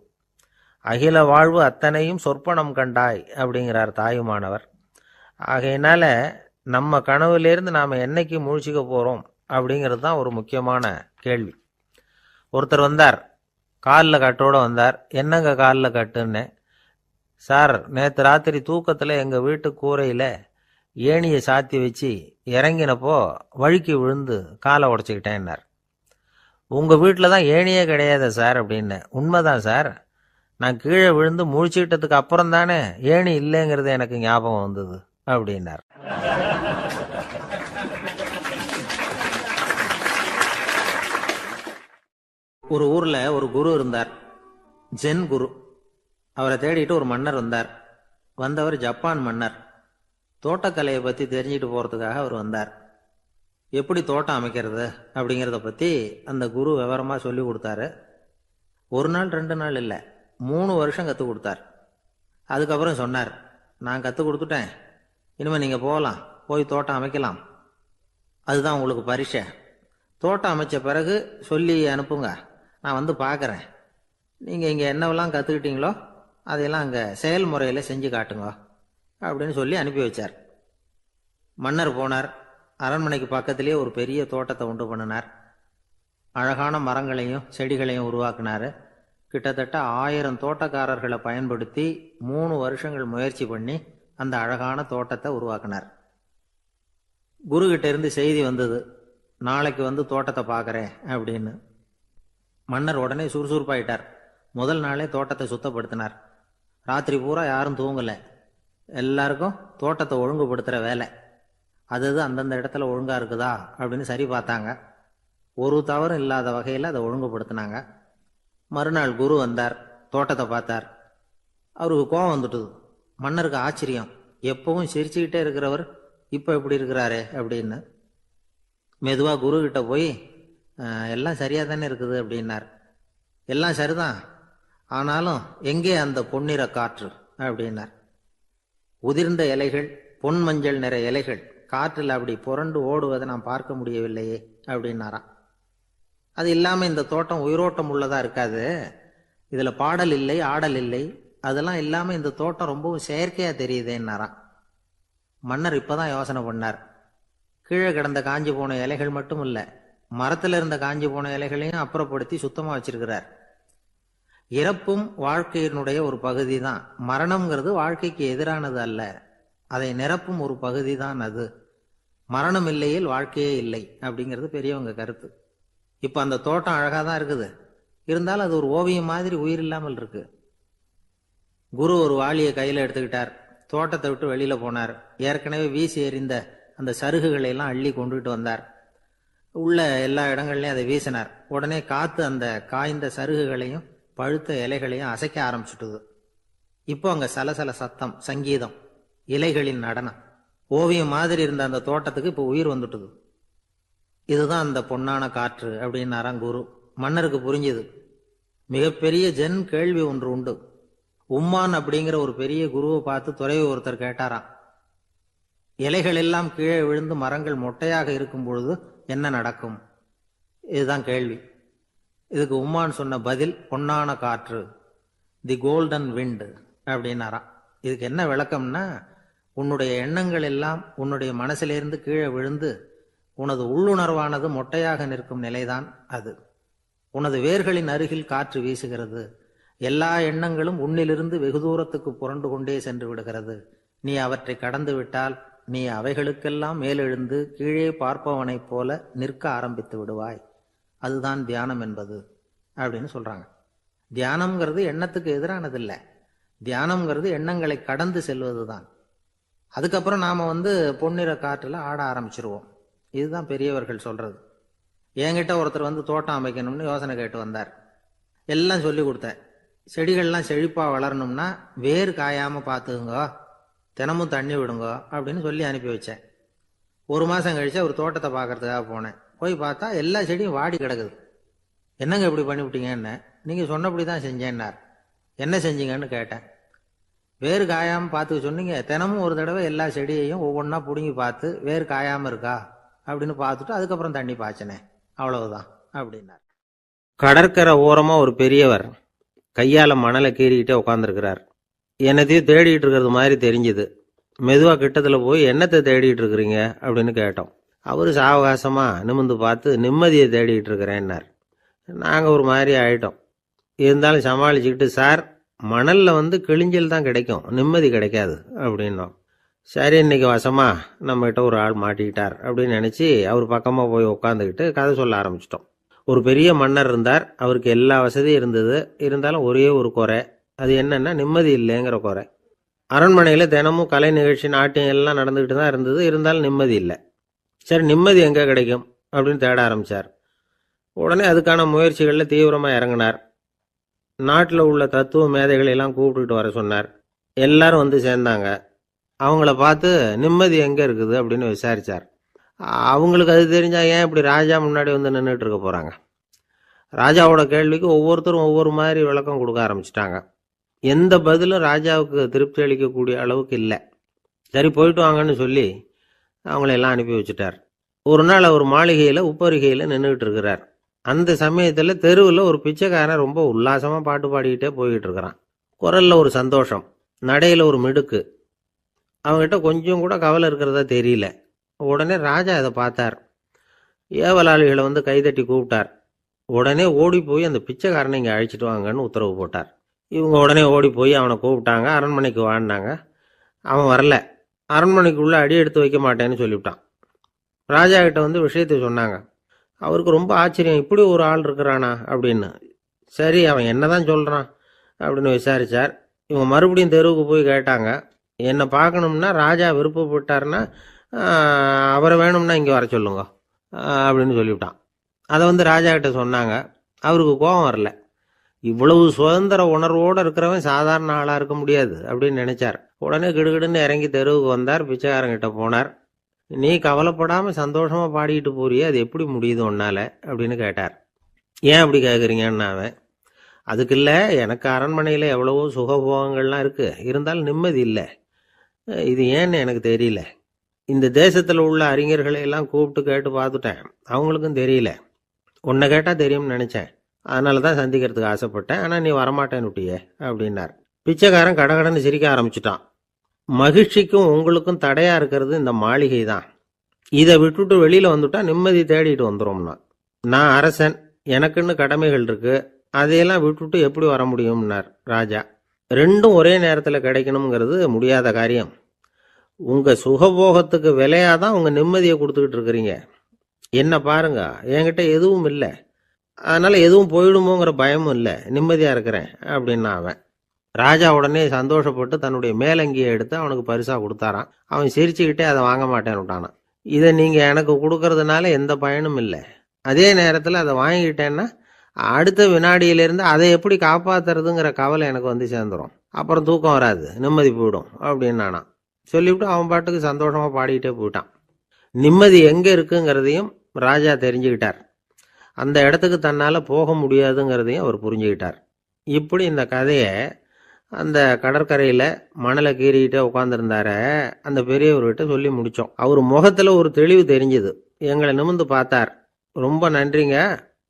அகில வாழ்வு அத்தனையும் சொற்பனம் கண்டாய் அப்படிங்கிறார் தாயுமானவர். ஆகையினால நம்ம கனவுலேருந்து நாம் என்னைக்கு முழிச்சிக்க போகிறோம் அப்படிங்கிறது தான் ஒரு முக்கியமான கேள்வி. ஒருத்தர் வந்தார், காலில் கட்டோடு வந்தார். என்னங்க காலில் கட்டுன்னு? சார், நேற்று ராத்திரி தூக்கத்தில் எங்கள் வீட்டு கூரையில் ஏணியை சாத்தி வச்சு இறங்கினப்போ வழுக்கி விழுந்து காலை உடச்சிக்கிட்டேன்னார். உங்கள் வீட்டில் தான் ஏணியே கிடையாது சார் அப்படின்னு. உண்மைதான் சார், நான் கீழே விழுந்து முழிச்சுக்கிட்டதுக்கு அப்புறம் தானே ஏணி இல்லைங்கிறது எனக்கு ஞாபகம் வந்தது அப்படின்னார். ஒரு ஊரில் ஒரு குரு இருந்தார், ஜென் குரு. அவரை தேடிட்டு ஒரு மன்னர் வந்தார். வந்தவர் ஜப்பான் மன்னர். தோட்டக்கலையை பற்றி தெரிஞ்சுட்டு போகிறதுக்காக அவர் வந்தார். எப்படி தோட்டம் அமைக்கிறது அப்படிங்கிறத பற்றி அந்த குரு விவரமாக சொல்லி கொடுத்தாரு. ஒரு நாள் 2 நாள் இல்லை, 3 வருஷம் கற்றுக் கொடுத்தார். அதுக்கப்புறம் சொன்னார், நான் கற்றுக் கொடுத்துட்டேன், இனிமேல் நீங்கள் போகலாம், போய் தோட்டம் அமைக்கலாம். அதுதான் உங்களுக்கு பரீட்சை. தோட்டம் அமைச்ச பிறகு சொல்லி அனுப்புங்க, நான் பார்க்குறேன். நீங்கள் இங்கே என்னவெல்லாம் கற்றுக்கிட்டீங்களோ அதையெல்லாம் அங்கே செயல்முறையில் செஞ்சு காட்டுங்க அப்படின்னு சொல்லி அனுப்பி வச்சார். மன்னர் போனார். அரண்மனைக்கு பக்கத்திலேயே ஒரு பெரிய தோட்டத்தை உண்டு பண்ணினார். அழகான மரங்களையும் செடிகளையும் உருவாக்கினார். கிட்டத்தட்ட 1000 தோட்டக்காரர்களை பயன்படுத்தி 3 வருஷங்கள் முயற்சி பண்ணி அந்த அழகான தோட்டத்தை உருவாக்கினார். குருகிட்ட இருந்து செய்தி வந்தது, நாளைக்கு தோட்டத்தை பார்க்குறேன் அப்படின்னு. மன்னர் உடனே சுறுசுறுப்பாயிட்டார். முதல் நாளே தோட்டத்தை சுத்தப்படுத்தினார். ராத்திரி பூரா யாரும் தூங்கலை. எல்லாருக்கும் தோட்டத்தை ஒழுங்குபடுத்துகிற வேலை. அது அந்தந்த இடத்துல ஒழுங்காக இருக்குதா அப்படின்னு சரி பார்த்தாங்க. ஒரு தவறும் இல்லாத வகையில் அதை ஒழுங்குபடுத்தினாங்க. மறுநாள் குரு வந்தார், தோட்டத்தை பார்த்தார். அவருக்கு கோபம் வந்துட்டுது. மன்னருக்கு ஆச்சரியம், எப்பவும் சிரிச்சுக்கிட்டே இருக்கிறவர் இப்போ எப்படி இருக்கிறாரே அப்படின்னு. மெதுவாக குருக்கிட்ட போய், எல்லாம் சரியாக தானே இருக்குது அப்படின்னார். எல்லாம் சரிதான், ஆனாலும் எங்கே அந்த பொன்னிற காற்று அப்படின்னார். உதிர்ந்த இலைகள், பொன் மஞ்சள் நிற இலைகள் காற்றில் அப்படி புரண்டு ஓடுவதை நான் பார்க்க முடியவில்லையே அப்படின்னாராம். அது இல்லாமல் இந்த தோட்டம் உயிரோட்டம் உள்ளதாக இருக்காது, இதில் பாடல் இல்லை, ஆடல் இல்லை, அதெல்லாம் இல்லாமல் இந்த தோட்டம் ரொம்பவும் செயற்கையாக தெரியுதேன்னாராம். மன்னர் இப்போதான் யோசனை பண்ணார். கீழே கிடந்த காஞ்சி போன இலைகள் மட்டும் இல்லை, மரத்தில் இருந்த காஞ்சி போன இலைகளையும் அப்புறப்படுத்தி சுத்தமாக வச்சிருக்கிறார். இறப்பும் வாழ்க்கையினுடைய ஒரு பகுதி தான். மரணம்ங்கிறது வாழ்க்கைக்கு எதிரானது அல்ல, அதை நிரப்பும் ஒரு பகுதி தான் அது. மரணம் இல்லையில் வாழ்க்கையே இல்லை அப்படிங்கிறது பெரியவங்க கருத்து. இப்போ அந்த தோட்டம் அழகாக தான் இருக்குது, இருந்தாலும் அது ஒரு ஓவியம் மாதிரி உயிர் இல்லாமல் இருக்கு. குரு ஒரு வாளியை கையில் எடுத்துக்கிட்டார். தோட்டத்தை விட்டு வெளியில் போனார். ஏற்கனவே வீசி எறிந்த அந்த சருகுகளை எல்லாம் அள்ளி கொண்டுகிட்டு வந்தார். உள்ள எல்லா இடங்கள்லையும் அதை வீசினார். உடனே காற்று அந்த காய்ந்த சருகுகளையும் பழுத்த இலைகளையும் அசைக்க ஆரம்பிச்சுட்டுது. இப்போ அங்கே சலசல சத்தம், சங்கீதம், இலைகளின் நடனம். ஓவியம் மாதிரி இருந்த அந்த தோட்டத்துக்கு இப்போ உயிர் வந்துட்டுது. இதுதான் அந்த பொன்னான காற்று அப்படின்னாராம் குரு. மன்னருக்கு புரிஞ்சுது. மிகப்பெரிய ஜென் கேள்வி ஒன்று உண்டு. உம்மான் அப்படிங்கிற ஒரு பெரிய குருவை பார்த்து துறவி ஒருத்தர் கேட்டாராம், இலைகள் எல்லாம் கீழே விழுந்து மரங்கள் மொட்டையாக இருக்கும் பொழுது என்ன நடக்கும்? இதுதான் கேள்வி. இதுக்கு உம்மான் சொன்ன பதில் பொன்னான காற்று, தி கோல்டன் விண்ட் அப்படின்னாராம். இதுக்கு என்ன விளக்கம்னா, உன்னுடைய எண்ணங்கள் எல்லாம் உன்னுடைய மனசிலிருந்து கீழே விழுந்து உனது உள்ளுணர்வானது மொட்டையாக நிற்கும் நிலைதான் அது. உனது வேர்களின் அருகில் காற்று வீசுகிறது. எல்லா எண்ணங்களும் உன்னிலிருந்து வெகு தூரத்துக்கு புரண்டு கொண்டே சென்று விடுகிறது. நீ அவற்றை கடந்து விட்டால் நீ அவைகளுக்கெல்லாம் மேலெழுந்து கீழே பார்ப்பவனைப் போல நிற்க ஆரம்பித்து விடுவாய். அதுதான் தியானம் என்பது அப்படின்னு சொல்றாங்க. தியானம்ங்கிறது எண்ணத்துக்கு எதிரானதில்லை. தியானம்ங்கிறது எண்ணங்களை கடந்து செல்வது தான். அதுக்கப்புறம் நாம பொன்னிற காற்றுல ஆட ஆரம்பிச்சிருவோம். இதுதான் பெரியவர்கள் சொல்றது. என்கிட்ட ஒருத்தர் தோட்டம் அமைக்கணும்னு யோசனை கேட்டு வந்தார். எல்லாம் சொல்லி கொடுத்தேன். செடிகள்லாம் செழிப்பாக வளரணும்னா வேர் காயாமல் பார்த்துக்குங்க, தினமும் தண்ணி விடுங்க அப்படின்னு சொல்லி அனுப்பி வச்சேன். ஒரு மாதம் கழிச்சு அவர் தோட்டத்தை பார்க்கறதுக்காக போனேன். போய் பார்த்தா எல்லா செடியும் வாடி கிடக்குது. என்னங்க இப்படி பண்ணிவிட்டீங்கன்னு. நீங்கள் சொன்னபடி தான் செஞ்சேன்னார். என்ன செஞ்சீங்கன்னு கேட்டேன். வேறு காயாமல் பார்த்துக்க சொன்னீங்க, தினமும் ஒரு தடவை எல்லா செடியையும் ஒவ்வொன்றா பிடுங்கி பார்த்து வேறு காயாமல் இருக்கா அப்படின்னு பார்த்துட்டு அதுக்கப்புறம் தண்ணி பாய்ச்சினேன், அவ்வளவுதான் அப்படின்னார். கடற்கரை ஓரமாக ஒரு பெரியவர் கையால் மணலை கீறிக்கிட்டே உட்காந்துருக்கிறார். என்னத்தையும் தேடிட்டு இருக்கிறது மாதிரி தெரிஞ்சுது. மெதுவாக கிட்டத்தில் போய் என்னத்தை தேடிட்டு இருக்கிறீங்க அப்படின்னு கேட்டோம். அவர் சாவகாசமாக நிமிந்து பார்த்து நிம்மதியை தேடிட்டு இருக்கிறேன்னார். நாங்கள் ஒரு மாதிரி ஆகிட்டோம். இருந்தாலும் சமாளிச்சுக்கிட்டு, சார் மணலில் கிழிஞ்சல் தான் கிடைக்கும், நிம்மதி கிடைக்காது அப்படின்னோம். சரி, இன்னைக்கு வசமா நம்மகிட்ட ஒரு ஆள் மாட்டிக்கிட்டார் அப்படின்னு நினச்சி அவர் பக்கமாக போய் உட்காந்துக்கிட்டு கதை சொல்ல ஆரம்பிச்சிட்டோம். ஒரு பெரிய மன்னர் இருந்தார். அவருக்கு எல்லா வசதியும் இருந்தது. இருந்தாலும் ஒரே ஒரு குறை. அது என்னன்னா நிம்மதி இல்லைங்கிற குறை. அரண்மனையில் தினமும் கலை நிகழ்ச்சி, நாட்டியம் எல்லாம் நடந்துக்கிட்டு தான் இருந்தது. இருந்தாலும் நிம்மதி இல்லை. சரி, நிம்மதி எங்கே கிடைக்கும் அப்படின்னு தேட ஆரம்பித்தார். உடனே அதுக்கான முயற்சிகளில் தீவிரமாக இறங்கினார். நாட்டில் உள்ள தத்துவ மேதைகளை எல்லாம் கூப்பிட்டுக்கிட்டு வர சொன்னார். எல்லாரும் சேர்ந்தாங்க. அவங்கள பார்த்து நிம்மதி எங்கே இருக்குது அப்படின்னு விசாரித்தார். அவங்களுக்கு அது தெரிஞ்சால் ஏன் இப்படி ராஜா முன்னாடி நின்றுட்டு இருக்க போகிறாங்க? ராஜாவோட கேள்விக்கு ஒவ்வொருத்தரும் ஒவ்வொரு மாதிரி விளக்கம் கொடுக்க ஆரம்பிச்சிட்டாங்க. எந்த பதிலும் ராஜாவுக்கு திருப்தி அளிக்கக்கூடிய அளவுக்கு இல்லை. சரி, போயிட்டு வாங்கன்னு சொல்லி அவங்களெல்லாம் அனுப்பி வச்சுட்டார். ஒரு நாள் அவர் மாளிகையில் உப்பருகையில் நின்றுக்கிட்டு இருக்கிறார். அந்த சமயத்தில் தெருவில் ஒரு பிச்சைக்காரன் ரொம்ப உல்லாசமாக பாட்டு பாடிக்கிட்டே போய்கிட்டு இருக்கிறான். குரலில் ஒரு சந்தோஷம், நடையில் ஒரு மிடுக்கு. அவங்ககிட்ட கொஞ்சம் கூட கவலை இருக்கிறதா தெரியல. உடனே ராஜா அதை பார்த்தார். ஏவலாளிகளை கைதட்டி கூப்பிட்டார். உடனே ஓடி போய் அந்த பிச்சைக்காரனை இங்கே அழைச்சிட்டு வாங்கன்னு உத்தரவு போட்டார். இவங்க உடனே ஓடி போய் அவனை கூப்பிட்டாங்க. அரண்மனைக்கு வாழ்ந்தாங்க. அவன் வரல. அரண்மனைக்குள்ளே அடி எடுத்து வைக்க மாட்டேன்னு சொல்லிவிட்டான். ராஜா கிட்ட விஷயத்தை சொன்னாங்க. அவருக்கு ரொம்ப ஆச்சரியம், இப்படி ஒரு ஆள் இருக்கிறானா அப்படின்னு. சரி, அவன் என்னதான் சொல்கிறான் அப்படின்னு விசாரித்தார். இவங்க மறுபடியும் தெருவுக்கு போய் கேட்டாங்க. என்னை பார்க்கணும்னா ராஜா விருப்பப்பட்டார்னா அவரை வேணும்னா இங்கே வர சொல்லுங்க அப்படின்னு சொல்லிவிட்டான். அதை ராஜா கிட்ட சொன்னாங்க. அவருக்கு கோபம் வரல. இவ்வளவு சுதந்திர உணர்வோடு இருக்கிறவன் சாதாரண ஆளாக இருக்க முடியாது அப்படின்னு நினைச்சார். உடனே கிடுகிடுன்னு இறங்கி தெருவுக்கு வந்தார். பிச்சைக்காரங்கிட்ட போனார். நீ கவலைப்படாமல் சந்தோஷமாக பாடிக்கிட்டு போறியே, அது எப்படி முடியுது உன்னால அப்படின்னு கேட்டார். ஏன் அப்படி கேட்குறீங்கன்னு அவன், அதுக்கு இல்லை, எனக்கு அரண்மனையில் எவ்வளவோ சுகபோகங்கள்லாம் இருக்குது, இருந்தாலும் நிம்மதி இல்லை. இது ஏன்னு எனக்கு தெரியல. இந்த தேசத்தில் உள்ள அறிஞர்களை எல்லாம் கூப்பிட்டு கேட்டு பார்த்துட்டேன், அவங்களுக்கும் தெரியல. உன்னை கேட்டால் தெரியும்னு நினச்சேன், அதனால தான் சந்திக்கிறதுக்கு ஆசைப்பட்டேன். ஆனால் நீ வரமாட்டேன்னு விட்டியே அப்படின்னார். பிச்சைக்காரன் கடகடன்னு சிரிக்க ஆரம்பிச்சிட்டான். மகிழ்ச்சிக்கும் உங்களுக்கும் தடையா இருக்கிறது இந்த மாளிகை தான். இதை விட்டுட்டு வெளியில வந்துட்டா நிம்மதி தேடிட்டு வந்துடும்னா. நான் அரசன், எனக்குன்னு கடமைகள் இருக்கு, அதையெல்லாம் விட்டுட்டு எப்படி வர முடியும்னார் ராஜா. ரெண்டும் ஒரே நேரத்தில் கிடைக்கணுங்கிறது முடியாத காரியம். உங்க சுகபோகத்துக்கு விலையாதான் உங்க நிம்மதியை கொடுத்துக்கிட்டு இருக்கிறீங்க. என்ன பாருங்க, என்கிட்ட எதுவும் இல்லை, அதனால எதுவும் போயிடுமோங்கிற பயமும் இல்லை, நிம்மதியா இருக்கிறேன் அப்படின்னா அவன். ராஜா உடனே சந்தோஷப்பட்டு தன்னுடைய மேலங்கியை எடுத்து அவனுக்கு பரிசா கொடுத்தாரான். அவன் சிரிச்சுக்கிட்டே அதை வாங்க மாட்டேன்னு விட்டானான். இதை நீங்க எனக்கு கொடுக்கறதுனால எந்த பயனும் இல்லை, அதே நேரத்தில் அதை வாங்கிக்கிட்டேன்னா அடுத்த வினாடியிலிருந்து அதை எப்படி காப்பாத்துறதுங்கிற கவலை எனக்கு சேர்ந்துடும். அப்புறம் தூக்கம் வராது, நிம்மதி போயிடும் அப்படின்னானா. சொல்லிவிட்டு அவன் பாட்டுக்கு சந்தோஷமா பாடிக்கிட்டே போயிட்டான். நிம்மதி எங்க இருக்குங்கிறதையும் ராஜா தெரிஞ்சுக்கிட்டார். அந்த இடத்துக்கு தன்னால போக முடியாதுங்கிறதையும் அவர் புரிஞ்சுக்கிட்டார். இப்படி இந்த கதையை அந்த கடற்கரையில் மணலை கீறிக்கிட்டே உட்காந்துருந்தார அந்த பெரியவர்கிட்ட சொல்லி முடித்தோம். அவர் முகத்தில் ஒரு தெளிவு தெரிஞ்சுது. எங்களை நிமிர்ந்து பார்த்தார். ரொம்ப நன்றிங்க,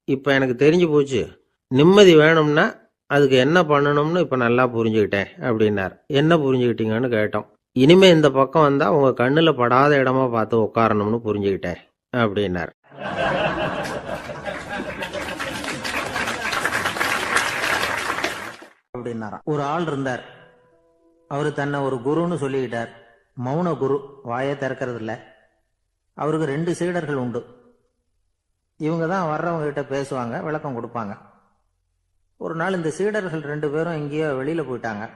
இப்போ எனக்கு தெரிஞ்சு போச்சு, நிம்மதி வேணும்னா அதுக்கு என்ன பண்ணணும்னு இப்போ நல்லா புரிஞ்சுக்கிட்டேன் அப்படின்னார். என்ன புரிஞ்சுக்கிட்டீங்கன்னு கேட்டோம். இனிமே இந்த பக்கம் வந்தால் உங்கள் கண்ணில் படாத இடமா பார்த்து உட்காரணும்னு புரிஞ்சுக்கிட்டேன் அப்படின்னார். அப்படின்னாராம். ஒரு ஆள் இருந்தார். அவரு தன்னை ஒரு குருன்னு சொல்லிக்கிட்டார். மௌன குரு, வாயை திறக்கிறது இல்லை. அவருக்கு 2 சீடர்கள் உண்டு. இவங்க தான் வர்றவங்க கிட்ட பேசுவாங்க, விளக்கம் கொடுப்பாங்க. ஒரு நாள் இந்த சீடர்கள் 2 பேரும் எங்கேயோ வெளியில போயிட்டாங்க.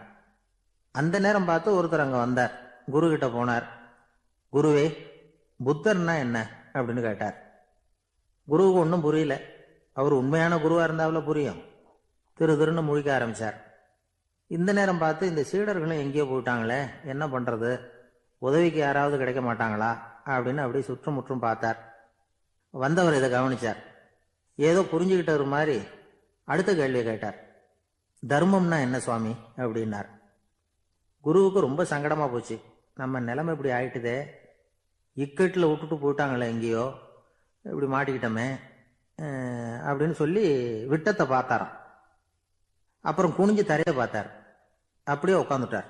அந்த நேரம் பார்த்து ஒருத்தர் அங்க வந்தார். குரு கிட்ட போனார். குருவே, புத்தர்னா என்ன அப்படின்னு கேட்டார். குருவுக்கு ஒன்றும் புரியல. அவர் உண்மையான குருவா இருந்தாவில் புரியும். திருன்னு முழிக்க ஆரம்பிச்சார். இந்த நேரம் பார்த்து இந்த சீடர்களும் எங்கேயோ போயிட்டாங்களே, என்ன பண்றது, உதவிக்கு யாராவது கிடைக்க மாட்டாங்களா அப்படின்னு அப்படியே சுற்றுமுற்றும் பார்த்தார். வந்தவர் இதை கவனிச்சார். ஏதோ புரிஞ்சுக்கிட்டவர் மாதிரி அடுத்த கேள்வியை கேட்டார். தர்மம்னா என்ன சுவாமி அப்படின்னார். குருவுக்கு ரொம்ப சங்கடமா போச்சு. நம்ம நிலைமை இப்படி ஆயிட்டுதே, இக்கட்டில் விட்டுட்டு போயிட்டாங்களே, எங்கேயோ இப்படி மாட்டிக்கிட்டோமே அப்படின்னு சொல்லி விட்டத்தை பார்த்தாராம். அப்புறம் குனிஞ்சு தரையை பார்த்தார். அப்படியே உட்காந்துட்டார்.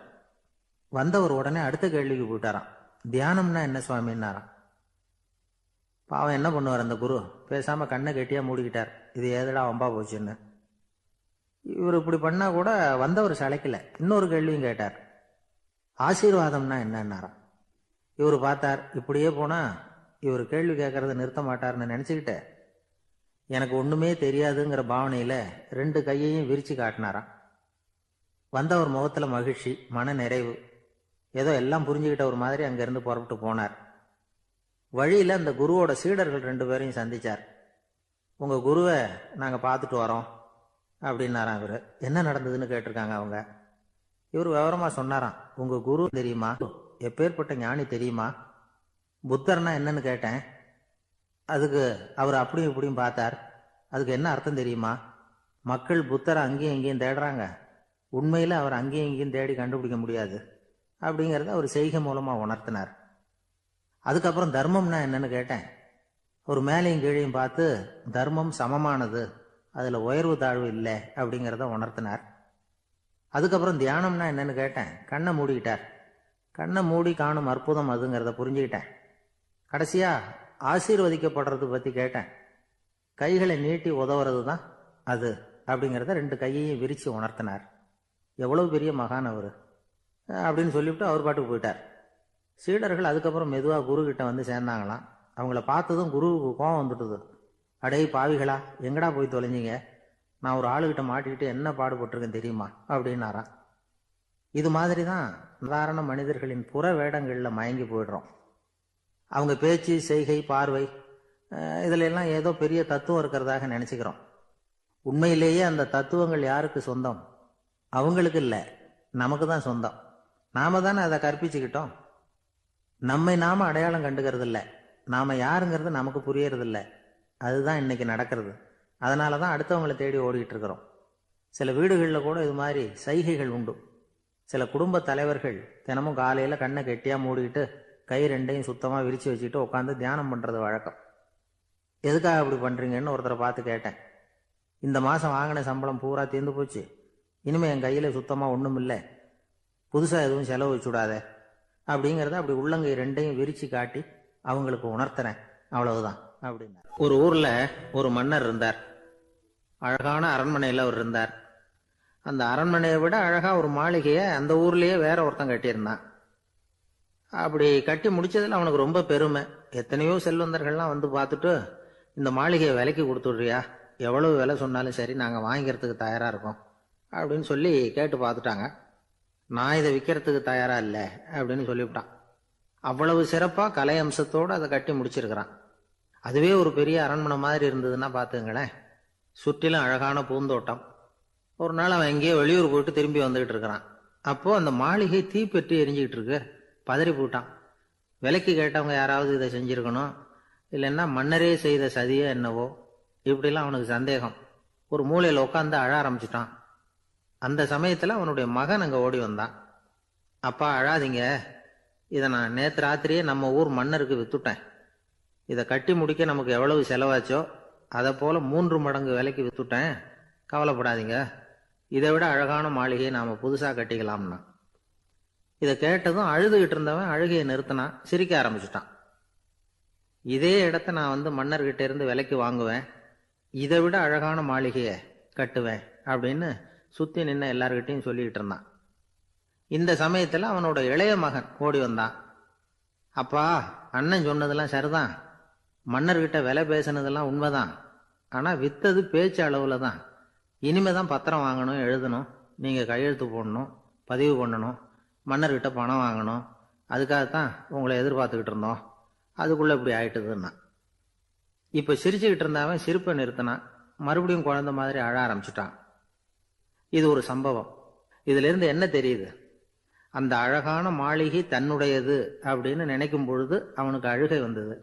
வந்தவர் உடனே அடுத்த கேள்விக்கு போயிட்டாராம். தியானம்னா என்ன சுவாமின்னாராம். பாவம் என்ன பண்ணுவார் அந்த குரு, பேசாம கண்ணை கெட்டியா மூடிக்கிட்டார். இது ஏதடா வம்பா போச்சுன்னு. இவர் இப்படி பண்ணா கூட வந்தவர் சளைக்கல. இன்னொரு கேள்வியும் கேட்டார். ஆசீர்வாதம்னா என்னன்னாராம். இவர் பார்த்தார். இப்படியே போனா இவர் கேள்வி கேட்கறத நிறுத்த மாட்டார்னு நினைச்சுக்கிட்டு எனக்கு ஒண்ணுமே தெரியாதுங்கிற பாவனையில 2 கையையும் விரிச்சு காட்டினாராம். வந்தவர் முகத்துல மகிழ்ச்சி, மன நிறைவு, ஏதோ எல்லாம் புரிஞ்சுக்கிட்ட ஒரு மாதிரி அங்கிருந்து புறப்பட்டு போனார். வழியில அந்த குருவோட சீடர்கள் 2 பேரையும் சந்திச்சார். உங்க குருவை நாங்க பார்த்துட்டு வரோம் அப்படின்னாராம். இவரு என்ன நடந்ததுன்னு கேட்டிருக்காங்க அவங்க. இவர் விவரமா சொன்னாராம். உங்க குரு தெரியுமா, எப்பேற்பட்ட ஞானி தெரியுமா, புத்தர்னா என்னன்னு கேட்டேன். அதுக்கு அவர் அப்படியும் இப்படியும் பார்த்தார். அதுக்கு என்ன அர்த்தம் தெரியுமா, மக்கள் புத்தரை அங்கேயும் இங்கேயும் தேடுறாங்க, உண்மையில அவர் அங்கேயும் இங்கேயும் தேடி கண்டுபிடிக்க முடியாது அப்படிங்கிறத அவர் செய்கை மூலமா உணர்த்தினார். அதுக்கப்புறம் தர்மம்னா என்னன்னு கேட்டேன். ஒரு மேலையும் கீழையும் பார்த்து தர்மம் சமமானது, அதுல உயர்வு தாழ்வு இல்லை அப்படிங்கிறத உணர்த்தினார். அதுக்கப்புறம் தியானம்னா என்னன்னு கேட்டேன். கண்ணை மூடிக்கிட்டார். கண்ணை மூடி காணும் அற்புதம் அதுங்கிறத புரிஞ்சுக்கிட்டேன். கடைசியா ஆசீர்வதிக்கப்படுறது பத்தி கேட்டேன். கைகளை நீட்டி உதவுறது தான் அது அப்படிங்கிறத 2 கையையும் விரிச்சு உணர்த்தினார். எவ்வளவு பெரிய மகான் அவரு அப்படின்னு சொல்லிவிட்டு அவர் பாட்டுக்கு போயிட்டார். சீடர்கள் அதுக்கப்புறம் மெதுவா குரு கிட்ட வந்து சேர்ந்தாங்களாம். அவங்கள பார்த்ததும் குருவுக்கு கோபம் வந்துட்டுது. அடே பாவிகளா, எங்கடா போய் தொலைஞ்சிங்க, நான் ஒரு ஆளுகிட்ட மாட்டிக்கிட்டு என்ன பாடுபட்டிருக்கேன் தெரியுமா அப்படின்னாராம். இது மாதிரி தான் சாதாரண மனிதர்களின் புற வேடங்கள்ல மயங்கி போயிடுறோம். அவங்க பேச்சு, செய்கை, பார்வை இதுல எல்லாம் ஏதோ பெரிய தத்துவம் இருக்கிறதாக நினைச்சுக்கிறோம். உண்மையிலேயே அந்த தத்துவங்கள் யாருக்கு சொந்தம்? அவங்களுக்கு இல்லை, நமக்கு தான் சொந்தம். நாம தானே அதை கற்பிச்சுக்கிட்டோம். நம்மை நாம அடையாளம் கண்டுக்கிறது இல்லை, நாம யாருங்கிறது நமக்கு புரியறது இல்லை. அதுதான் இன்னைக்கு நடக்கிறது. அதனாலதான் அடுத்தவங்களை தேடி ஓடிட்டு இருக்கிறோம். சில வீடுகளில் கூட இது மாதிரி சைகைகள் உண்டு. சில குடும்ப தலைவர்கள் தினமும் காலையில கண்ணை கெட்டியா மூடிக்கிட்டு கை 2ஐயும் சுத்தமா விரிச்சு வச்சுட்டு உட்காந்து தியானம் பண்றது வழக்கம். எதுக்காக அப்படி பண்றீங்கன்னு ஒருத்தரை பார்த்து கேட்டேன். இந்த மாசம் வாங்கின சம்பளம் பூரா தீர்ந்து போச்சு, இனிமே என் கையில சுத்தமா ஒண்ணும் இல்லை, புதுசா எதுவும் செலவு வச்சுடாத அப்படிங்கறத அப்படி உள்ளங்கை 2ஐயும் விரிச்சு காட்டி அவங்களுக்கு உணர்த்தினேன், அவ்வளவுதான் அப்படின்னா. ஒரு ஊர்ல ஒரு மன்னர் இருந்தார். அழகான அரண்மனையில அவர் இருந்தார். அந்த அரண்மனையை விட அழகா ஒரு மாளிகையை அந்த ஊர்லயே வேற ஒருத்தன் கட்டியிருந்தான். அப்படி கட்டி முடிச்சதுல அவனுக்கு ரொம்ப பெருமை. எத்தனையோ செல்வந்தர்கள்லாம் வந்து பார்த்துட்டு, இந்த மாளிகையை விலைக்கு கொடுத்துடுறியா, எவ்வளவு விலை சொன்னாலும் சரி நாங்க வாங்கிக்கிறதுக்கு தயாரா இருக்கோம் அப்படின்னு சொல்லி கேட்டு பார்த்துட்டாங்க. நான் இதை விற்கிறதுக்கு தயாரா இல்லை அப்படின்னு சொல்லிவிட்டான். அவ்வளவு சிறப்பா கலை அம்சத்தோடு அதை கட்டி முடிச்சிருக்கிறான். அதுவே ஒரு பெரிய அரண்மனை மாதிரி இருந்ததுன்னா பாத்துங்களேன். சுற்றிலும் அழகான பூந்தோட்டம். ஒரு நாள் அவன் எங்கேயோ வெளியூர் போயிட்டு திரும்பி வந்துகிட்டு இருக்கிறான். அப்போ அந்த மாளிகை தீப்பெட்டி எரிஞ்சுக்கிட்டு இருக்கு. பதறி போட்டான். விலைக்கு கேட்டவங்க யாராவது இதை செஞ்சிருக்கணும், இல்லைன்னா மன்னரே செய்த சதியோ என்னவோ, இப்படிலாம் அவனுக்கு சந்தேகம். ஒரு மூலையில உட்காந்து அழ ஆரம்பிச்சுட்டான். அந்த சமயத்துல அவனுடைய மகன் அங்க ஓடி வந்தான். அப்பா அழாதீங்க, இதை நான் நேற்று ராத்திரியே நம்ம ஊர் மன்னருக்கு வித்துட்டேன். இதை கட்டி முடிக்க நமக்கு எவ்வளவு செலவாச்சோ அதை போல 3 மடங்கு விலைக்கு வித்துட்டேன், கவலைப்படாதீங்க, இதை விட அழகான மாளிகையை நாம புதுசா கட்டிக்கலாம்னா. இதை கேட்டதும் அழுதுகிட்டு இருந்தவன் அழுகையை நிறுத்தினான், சிரிக்க ஆரம்பிச்சுட்டான். இதே இடத்த நான் வந்து மன்னர்கிட்ட இருந்து விலைக்கு வாங்குவேன், இதை விட அழகான மாளிகையை கட்டுவேன் அப்படின்னு சுத்தி நின்ன எல்லார்கிட்டையும் சொல்லிக்கிட்டு இருந்தான். இந்த சமயத்துல அவனோட இளைய மகன் ஓடி வந்தான். அப்பா, அண்ணன் சொன்னதெல்லாம் சரிதான், மன்னர்கிட்ட விலை பேசினதெல்லாம் உண்மைதான், ஆனா வித்தது பேச்சு அளவுல தான். இனிமேதான் பத்திரம் வாங்கணும், எழுதணும், நீங்க கையெழுத்து போடணும், பதிவு பண்ணணும், மன்னர்கிட்ட பணம் வாங்கணும், அதுக்காகத்தான் உங்களை எதிர்பார்த்துக்கிட்டு இருந்தோம், அதுக்குள்ள இப்படி ஆயிட்டுதுன்னா. இப்ப சிரிச்சுக்கிட்டு இருந்தவன் சிரிப்பை நிறுத்தினான். மறுபடியும் குழந்தை மாதிரி அழ ஆரம்பிச்சுட்டான். இது ஒரு சம்பவம். இதுல இருந்து என்ன தெரியுது? அந்த அழகான மாளிகை தன்னுடையது அப்படின்னு நினைக்கும் பொழுது அவனுக்கு அழுகை வந்தது.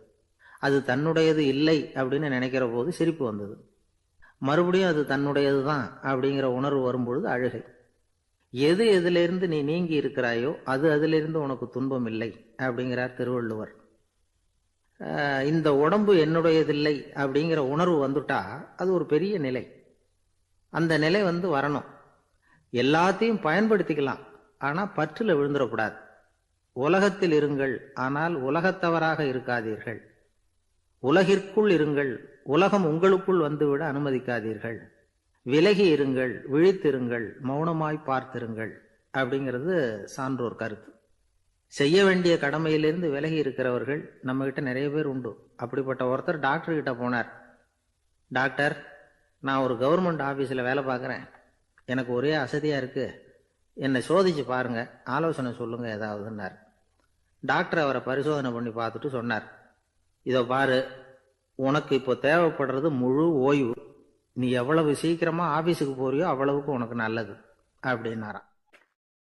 அது தன்னுடையது இல்லை அப்படின்னு நினைக்கிற போது சிரிப்பு வந்தது. மறுபடியும் அது தன்னுடையது தான் அப்படிங்கிற உணர்வு வரும்பொழுது அழுகை. எது எதிலிருந்து நீ நீங்கி இருக்கிறாயோ அது அதிலிருந்து உனக்கு துன்பம் இல்லை அப்படிங்கிறார் திருவள்ளுவர். இந்த உடம்பு என்னுடையதில்லை அப்படிங்கிற உணர்வு வந்துட்டா அது ஒரு பெரிய நிலை. அந்த நிலை வரணும். எல்லாத்தையும் பயன்படுத்திக்கலாம், ஆனா பற்றுல விழுந்துடக்கூடாது. உலகத்தில் இருங்கள், ஆனால் உலகத்தவராக இருக்காதீர்கள். உலகிற்குள் இருங்கள், உலகம் உங்களுக்குள் வந்துவிட அனுமதிக்காதீர்கள். விலகி இருங்கள், விழித்திருங்கள், மௌனமாய் பார்த்திருங்கள் அப்படிங்கிறது சான்றோர் கருத்து. செய்ய வேண்டிய கடமையிலிருந்து விலகி இருக்கிறவர்கள் நம்ம கிட்ட நிறைய பேர் உண்டு. அப்படிப்பட்ட ஒருத்தர் டாக்டர் கிட்ட போனார். டாக்டர், நான் ஒரு கவர்மெண்ட் ஆபீஸ்ல வேலை பார்க்குறேன், எனக்கு ஒரே அசதியா இருக்கு, என்னை சோதிச்சு பாருங்க, ஆலோசனை சொல்லுங்க ஏதாவதுன்னார். டாக்டர் அவரை பரிசோதனை பண்ணி பார்த்துட்டு சொன்னார், இதோ பாரு, உனக்கு இப்போ தேவைப்படுறது முழு ஓய்வு. நீ எவ்வளவு சீக்கிரமா ஆபீஸுக்கு போறியோ அவ்வளவுக்கு உனக்கு நல்லது அப்படின்னாராம்.